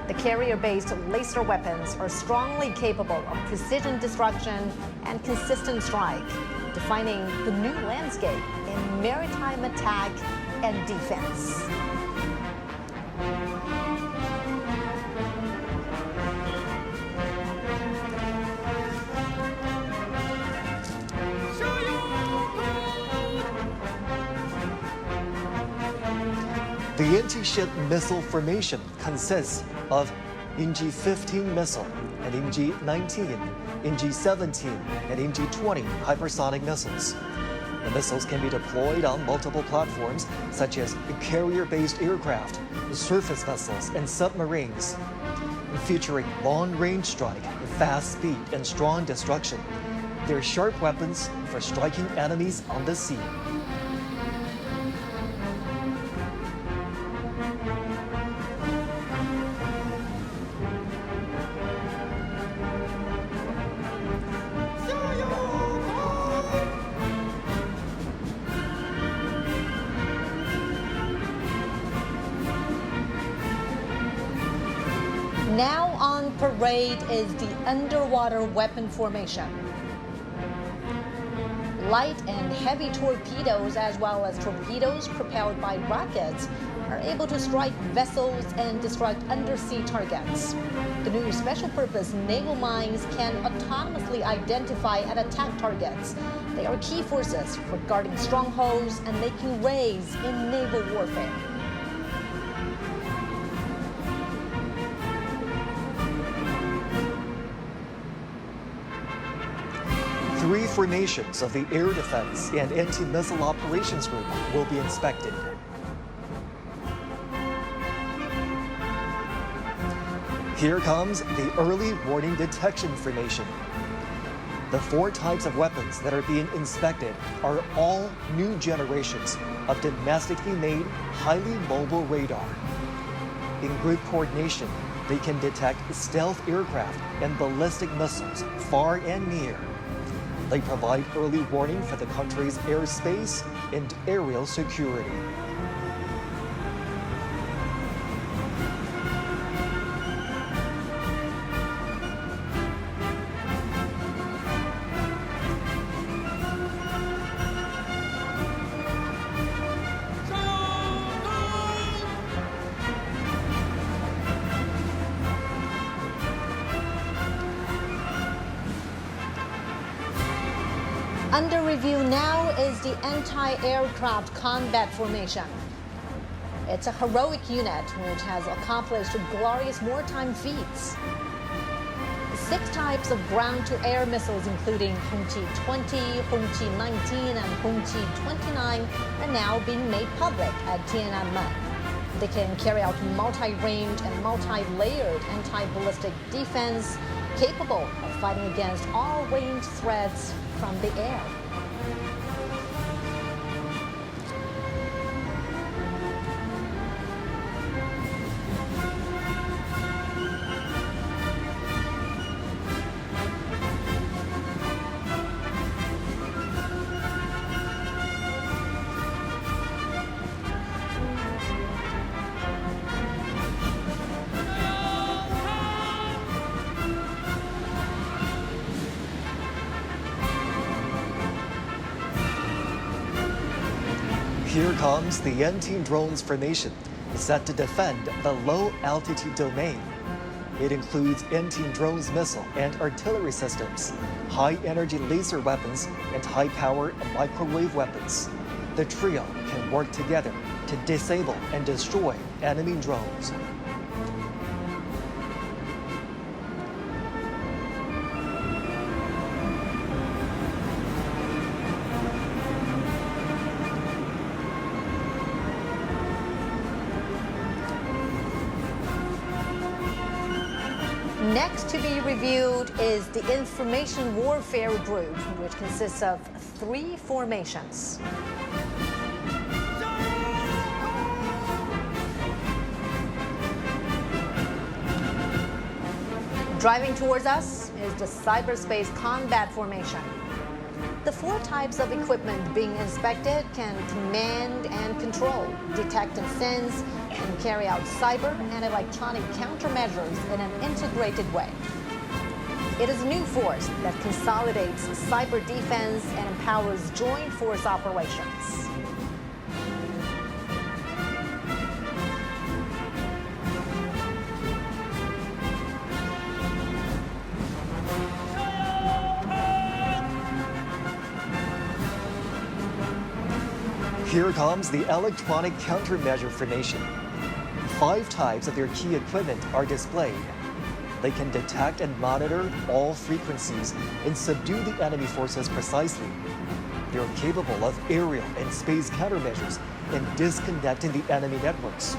The carrier-based laser weapons are strongly capable of precision destruction and consistent strike, defining the new landscape in maritime attack and defense. The anti-ship missile formation consists of NG-15 missile and NG-19, NG-17, and NG-20 hypersonic missiles. The missiles can be deployed on multiple platforms, such as carrier-based aircraft, surface vessels, and submarines. Featuring long-range strike, fast speed, and strong destruction, they're sharp weapons for striking enemies on the sea. Now on parade is the underwater weapon formation. Light and heavy torpedoes, as well as torpedoes propelled by rockets, are able to strike vessels and destruct undersea targets. The new special-purpose naval mines can autonomously identify and attack targets. They are key forces for guarding strongholds and making raids in naval warfare. Three formations of the Air Defense and Anti-Missile Operations Group will be inspected. Here comes the Early Warning Detection Formation. The four types of weapons that are being inspected are all new generations of domestically made, highly mobile radar. In group coordination, they can detect stealth aircraft and ballistic missiles far and near. They provide early warning for the country's airspace and aerial security. Under review now is the Anti-Aircraft Combat Formation. It's a heroic unit which has accomplished glorious wartime feats. 6 types of ground-to-air missiles, including Hongqi-20, Hongqi-19, and Hongqi-29, are now being made public at Tiananmen. They can carry out multi-range and multi-layered anti-ballistic defense, capable of fighting against all winged threats from the air. Here comes the anti-drones formation, set to defend the low-altitude domain. It includes anti-drones missile and artillery systems, high-energy laser weapons, and high-power microwave weapons. The trio can work together to disable and destroy enemy drones. Next to be reviewed is the Information Warfare Group, which consists of 3 formations. Driving towards us is the Cyberspace Combat Formation. The 4 types of equipment being inspected can command and control, detect and sense, and carry out cyber and electronic countermeasures in an integrated way. It is a new force that consolidates cyber defense and empowers joint force operations. Here comes the electronic countermeasure formation. 5 types of their key equipment are displayed. They can detect and monitor all frequencies and subdue the enemy forces precisely. They are capable of aerial and space countermeasures and disconnecting the enemy networks.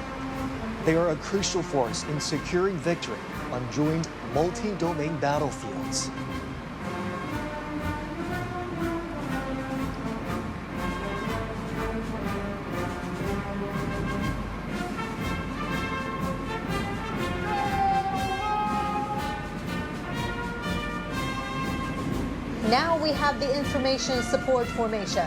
They are a crucial force in securing victory on joint multi-domain battlefields. Now we have the Information Support Formation.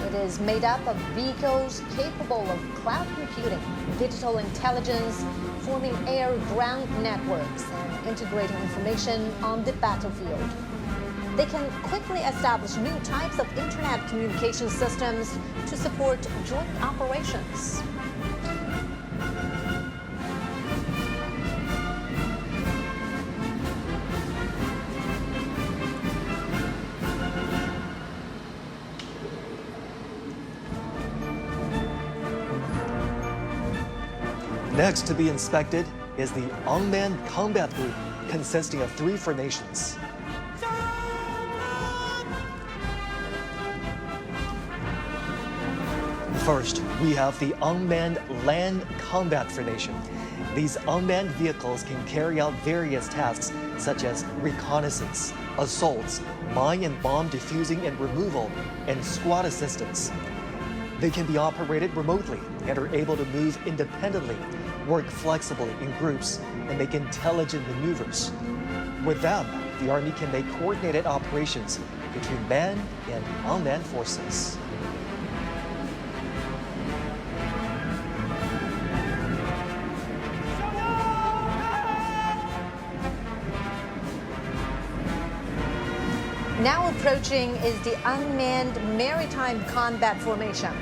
It is made up of vehicles capable of cloud computing, digital intelligence, forming air-ground networks, and integrating information on the battlefield. They can quickly establish new types of internet communication systems to support joint operations. Next to be inspected is the Unmanned Combat Group, consisting of 3 formations. First, we have the Unmanned Land Combat Formation. These unmanned vehicles can carry out various tasks such as reconnaissance, assaults, mine and bomb defusing and removal, and squad assistance. They can be operated remotely and are able to move independently, work flexibly in groups, and make intelligent maneuvers. With them, the Army can make coordinated operations between manned and unmanned forces. Now approaching is the Unmanned Maritime Combat Formation.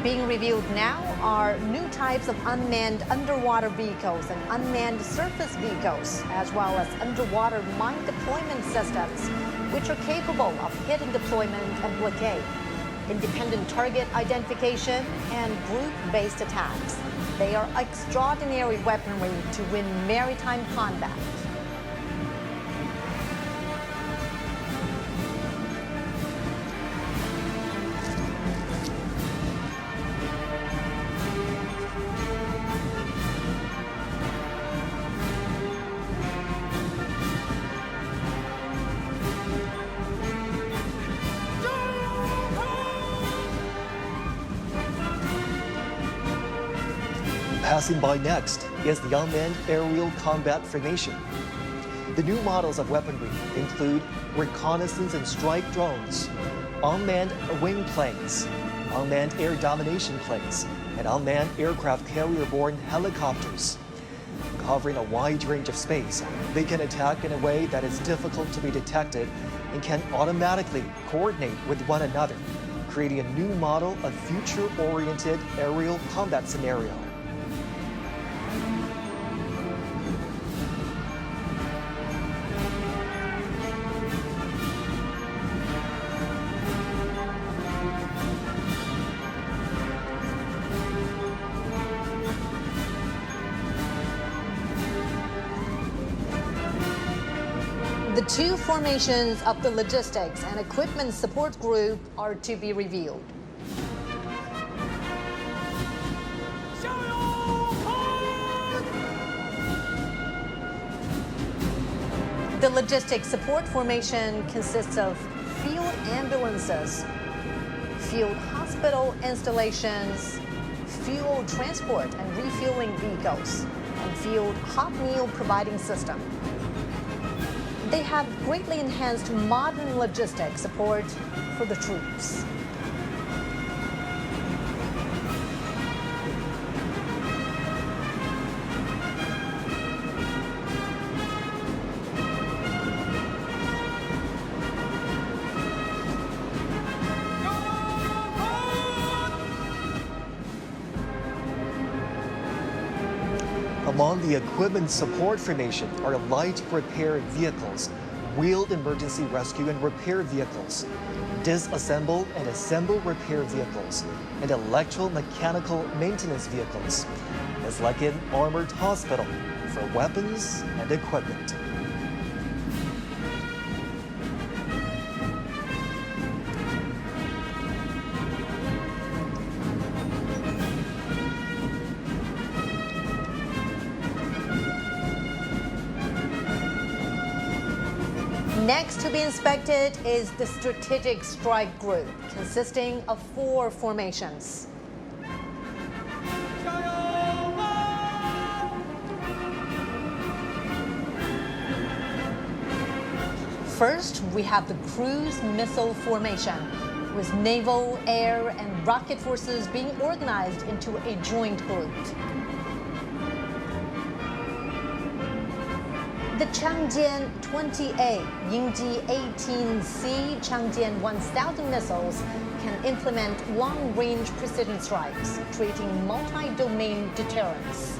Being reviewed now are new types of unmanned underwater vehicles and unmanned surface vehicles, as well as underwater mine deployment systems, which are capable of hidden deployment and blockade, independent target identification, and group-based attacks. They are extraordinary weaponry to win maritime combat. Passing by next is the Unmanned Aerial Combat Formation. The new models of weaponry include reconnaissance and strike drones, unmanned wing planes, unmanned air domination planes, and unmanned aircraft carrier-borne helicopters. Covering a wide range of space, they can attack in a way that is difficult to be detected and can automatically coordinate with one another, creating a new model of future-oriented aerial combat scenario. The two formations of the Logistics and Equipment Support Group are to be revealed. The Logistics Support Formation consists of field ambulances, field hospital installations, fuel transport and refueling vehicles, and field hot meal providing system. They have greatly enhanced modern logistics support for the troops. Among the equipment support formation are light repair vehicles, wheeled emergency rescue and repair vehicles, disassemble and assemble repair vehicles, and electromechanical maintenance vehicles. It's like an armored hospital for weapons and equipment. Next to be inspected is the Strategic Strike Group, consisting of 4 formations. First, we have the Cruise Missile Formation, with naval, air, and rocket forces being organized into a joint group. The Changjian 20A, Yingji 18C, Changjian 1000 missiles can implement long-range precision strikes, creating multi-domain deterrence.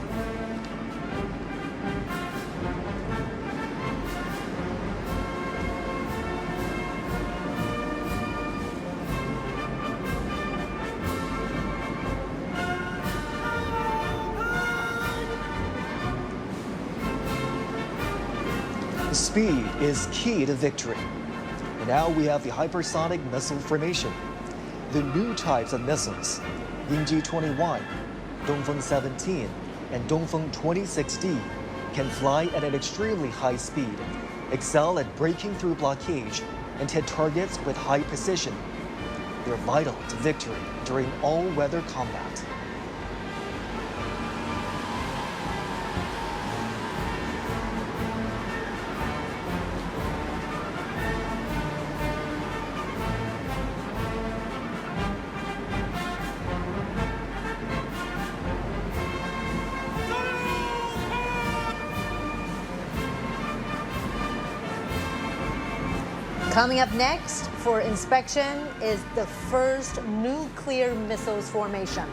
Speed is key to victory. And now we have the hypersonic missile formation. The new types of missiles, Yingji 21, Dongfeng 17, and Dongfeng 26D, can fly at an extremely high speed, excel at breaking through blockage, and hit targets with high precision. They're vital to victory during all-weather combat. Coming up next for inspection is the first nuclear missiles formation.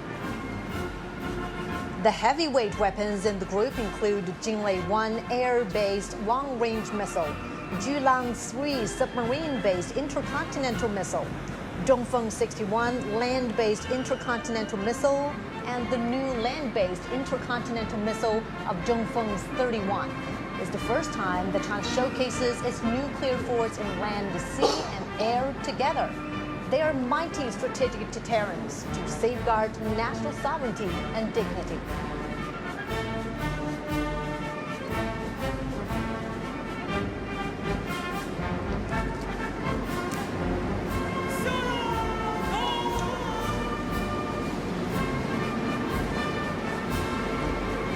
The heavyweight weapons in the group include Jinlei-1 air-based long-range missile, Julang-3 submarine-based intercontinental missile, Dongfeng 61 land-based intercontinental missile, and the new land-based intercontinental missile of Dongfeng 31. It's the first time that China showcases its nuclear force in land, sea, and air together. They are mighty strategic deterrents to safeguard national sovereignty and dignity.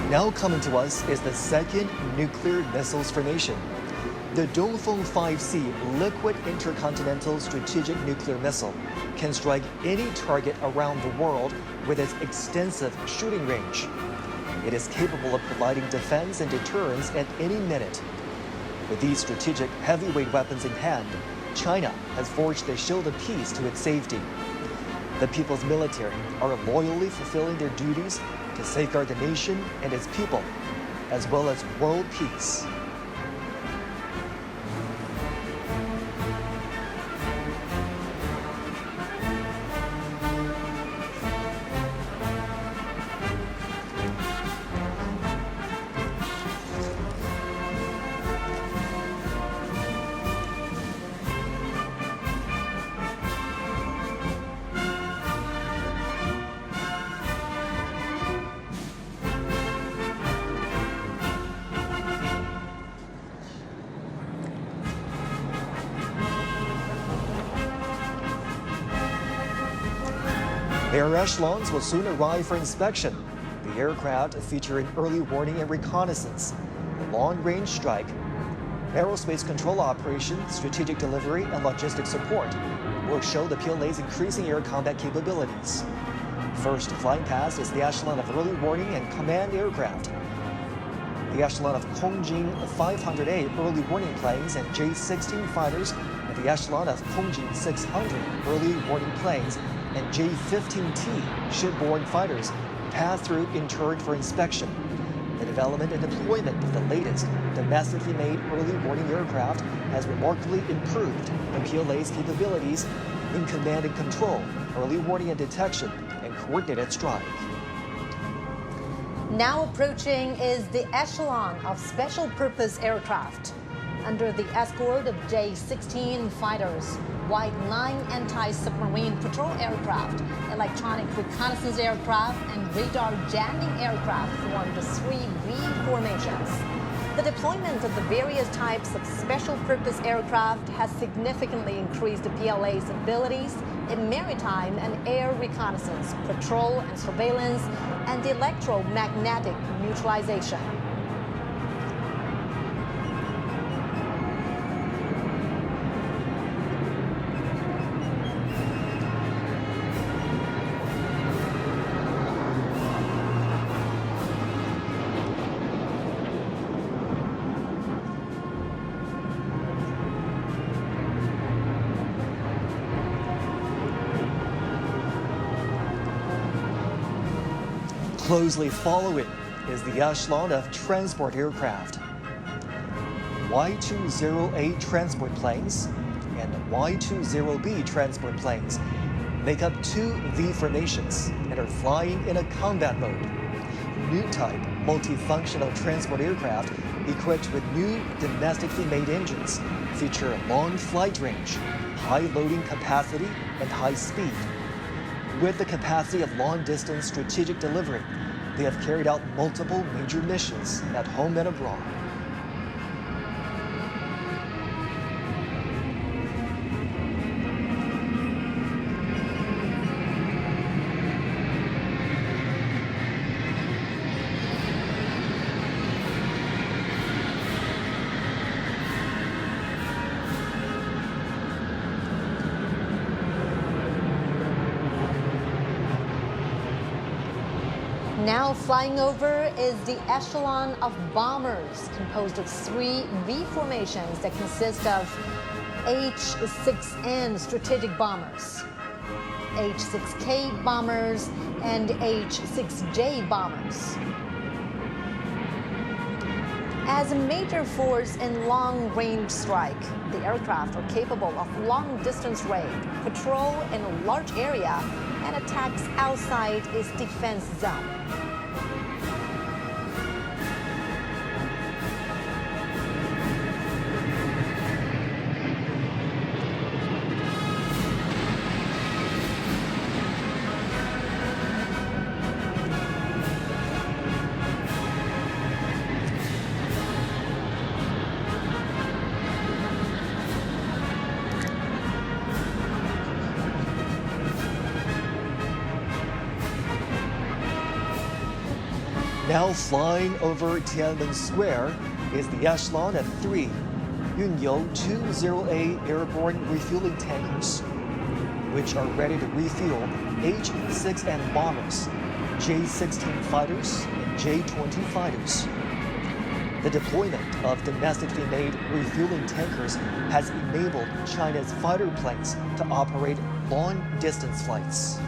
Now coming to us is the second nuclear missiles formation. The Dongfeng 5C liquid intercontinental strategic nuclear missile can strike any target around the world with its extensive shooting range. It is capable of providing defense and deterrence at any minute. With these strategic heavyweight weapons in hand, China has forged the shield of peace to its safety. The people's military are loyally fulfilling their duties to safeguard the nation and its people, as well as world peace. Air echelons will soon arrive for inspection. The aircraft feature an early warning and reconnaissance, long-range strike, aerospace control operation, strategic delivery, and logistic support will show the PLA's increasing air combat capabilities. First flying past is the echelon of early warning and command aircraft. The echelon of Kongjing 500A early warning planes and J-16 fighters, and the echelon of Kongjing 600 early warning planes and J-15T shipborne fighters pass through in turn for inspection. The development and deployment of the latest domestically made early warning aircraft has remarkably improved the PLA's capabilities in command and control, early warning and detection, and coordinated strike. Now approaching is the echelon of special purpose aircraft. Under the escort of J-16 fighters, White 9 anti-submarine patrol aircraft, electronic reconnaissance aircraft, and radar jamming aircraft form the 3V formations. The deployment of the various types of special purpose aircraft has significantly increased the PLA's abilities in maritime and air reconnaissance, patrol and surveillance, and electromagnetic neutralization. Closely following is the echelon of transport aircraft. Y-20A transport planes and Y-20B transport planes make up two V formations and are flying in a combat mode. New type multifunctional transport aircraft equipped with new domestically made engines feature long flight range, high loading capacity, and high speed. With the capacity of long-distance strategic delivery, they have carried out multiple major missions at home and abroad. Now flying over is the echelon of bombers, composed of three V formations that consist of H-6N strategic bombers, H-6K bombers, and H-6J bombers. As a major force in long-range strike, the aircraft are capable of long-distance raid, patrol in a large area, and attacks outside its defense zone. Now flying over Tiananmen Square is the echelon of 3 Yunyou 20A airborne refueling tankers, which are ready to refuel H-6N bombers, J-16 fighters, and J-20 fighters. The deployment of domestically made refueling tankers has enabled China's fighter planes to operate long-distance flights.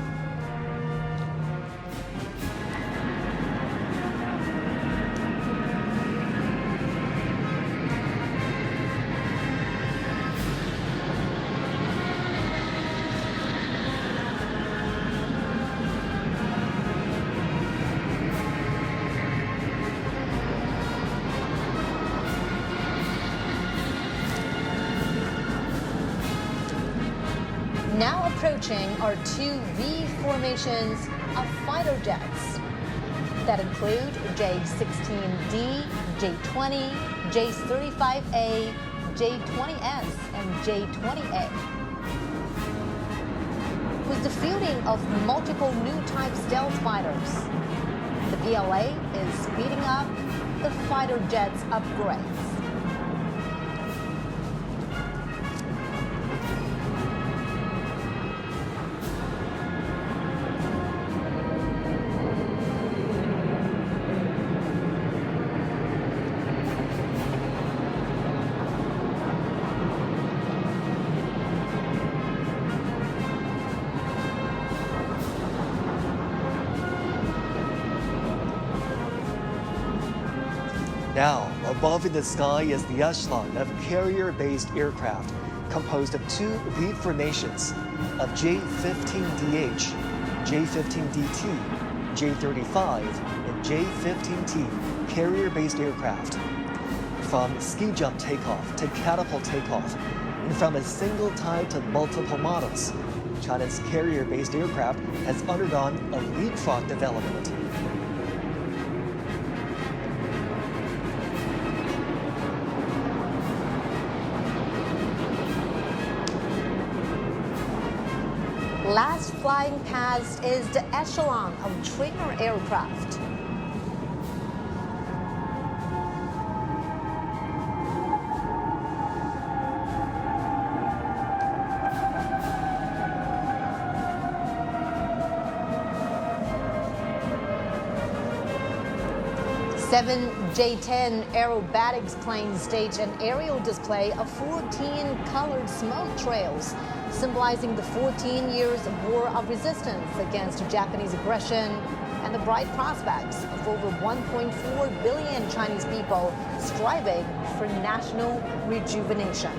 Now approaching are 2 V formations of fighter jets that include J-16D, J-20, J-35A, J-20S, and J-20A. With the fielding of multiple new type stealth fighters, the PLA is speeding up the fighter jets upgrades. Now, above in the sky is the echelon of carrier-based aircraft composed of 2 V formations of J-15DH, J-15DT, J-35, and J-15T carrier-based aircraft. From ski jump takeoff to catapult takeoff, and from a single type to multiple models, China's carrier-based aircraft has undergone a leapfrog development. Last flying past is the echelon of trainer aircraft. Seven J-10 aerobatics planes stage an aerial display of 14 colored smoke trails, symbolizing the 14 years of war of resistance against Japanese aggression and the bright prospects of over 1.4 billion Chinese people striving for national rejuvenation.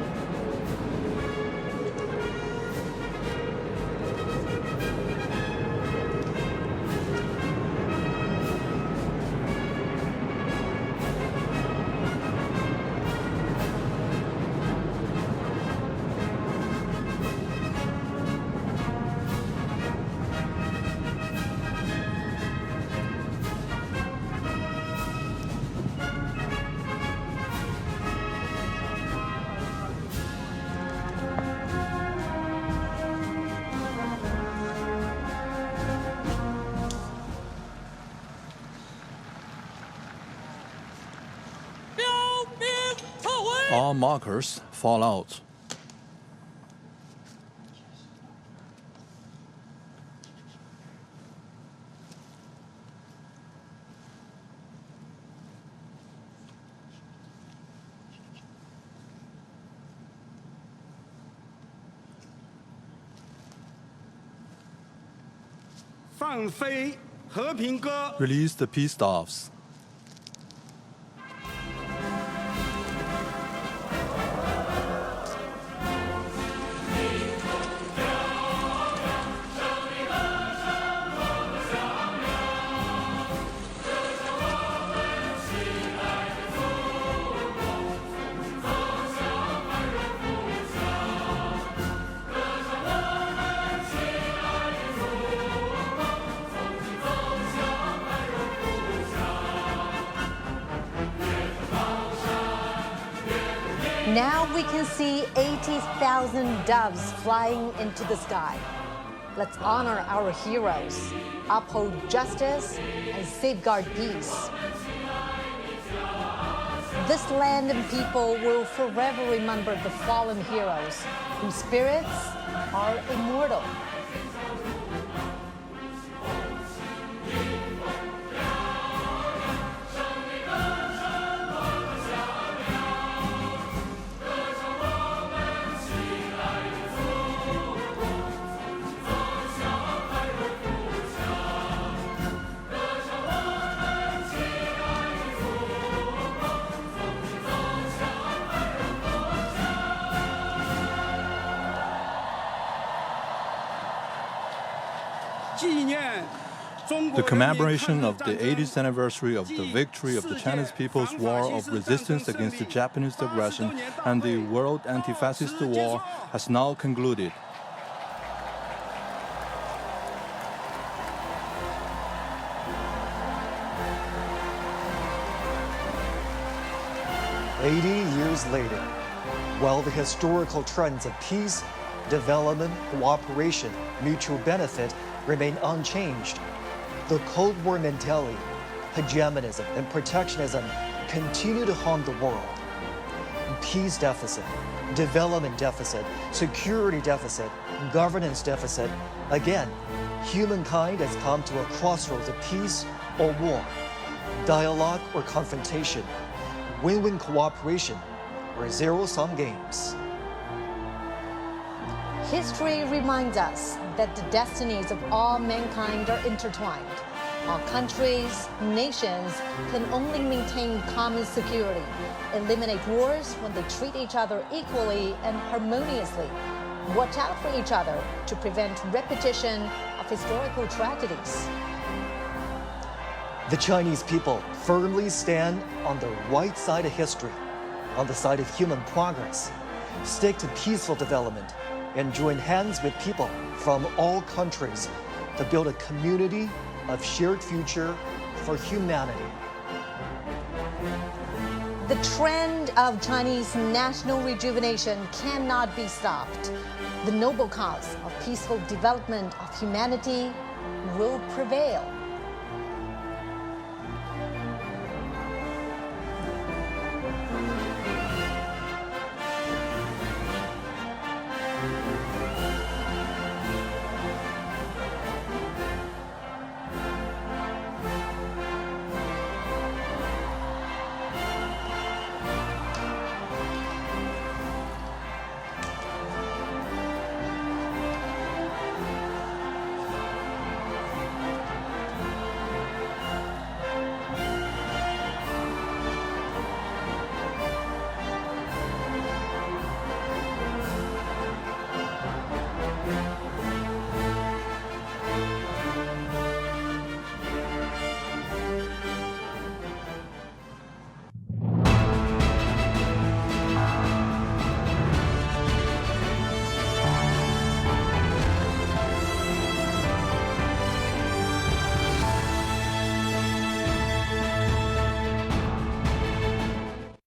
All markers fall out. Release the peace staffs. Now we can see 80,000 doves flying into the sky. Let's honor our heroes, uphold justice, and safeguard peace. This land and people will forever remember the fallen heroes whose spirits are immortal. The commemoration of the 80th anniversary of the victory of the Chinese People's War of Resistance against the Japanese aggression and the World Anti-Fascist War has now concluded. Years later, while the historical trends of peace, development, cooperation, mutual benefit remain unchanged, the Cold War mentality, hegemonism, and protectionism continue to harm the world. Peace deficit, development deficit, security deficit, governance deficit. Again, humankind has come to a crossroads of peace or war, dialogue or confrontation, win-win cooperation, or zero-sum games. History reminds us that the destinies of all mankind are intertwined. All countries, nations can only maintain common security, eliminate wars when they treat each other equally and harmoniously, watch out for each other to prevent repetition of historical tragedies. The Chinese people firmly stand on the right side of history, on the side of human progress, stick to peaceful development, and join hands with people from all countries to build a community of shared future for humanity. The trend of Chinese national rejuvenation cannot be stopped. The noble cause of peaceful development of humanity will prevail.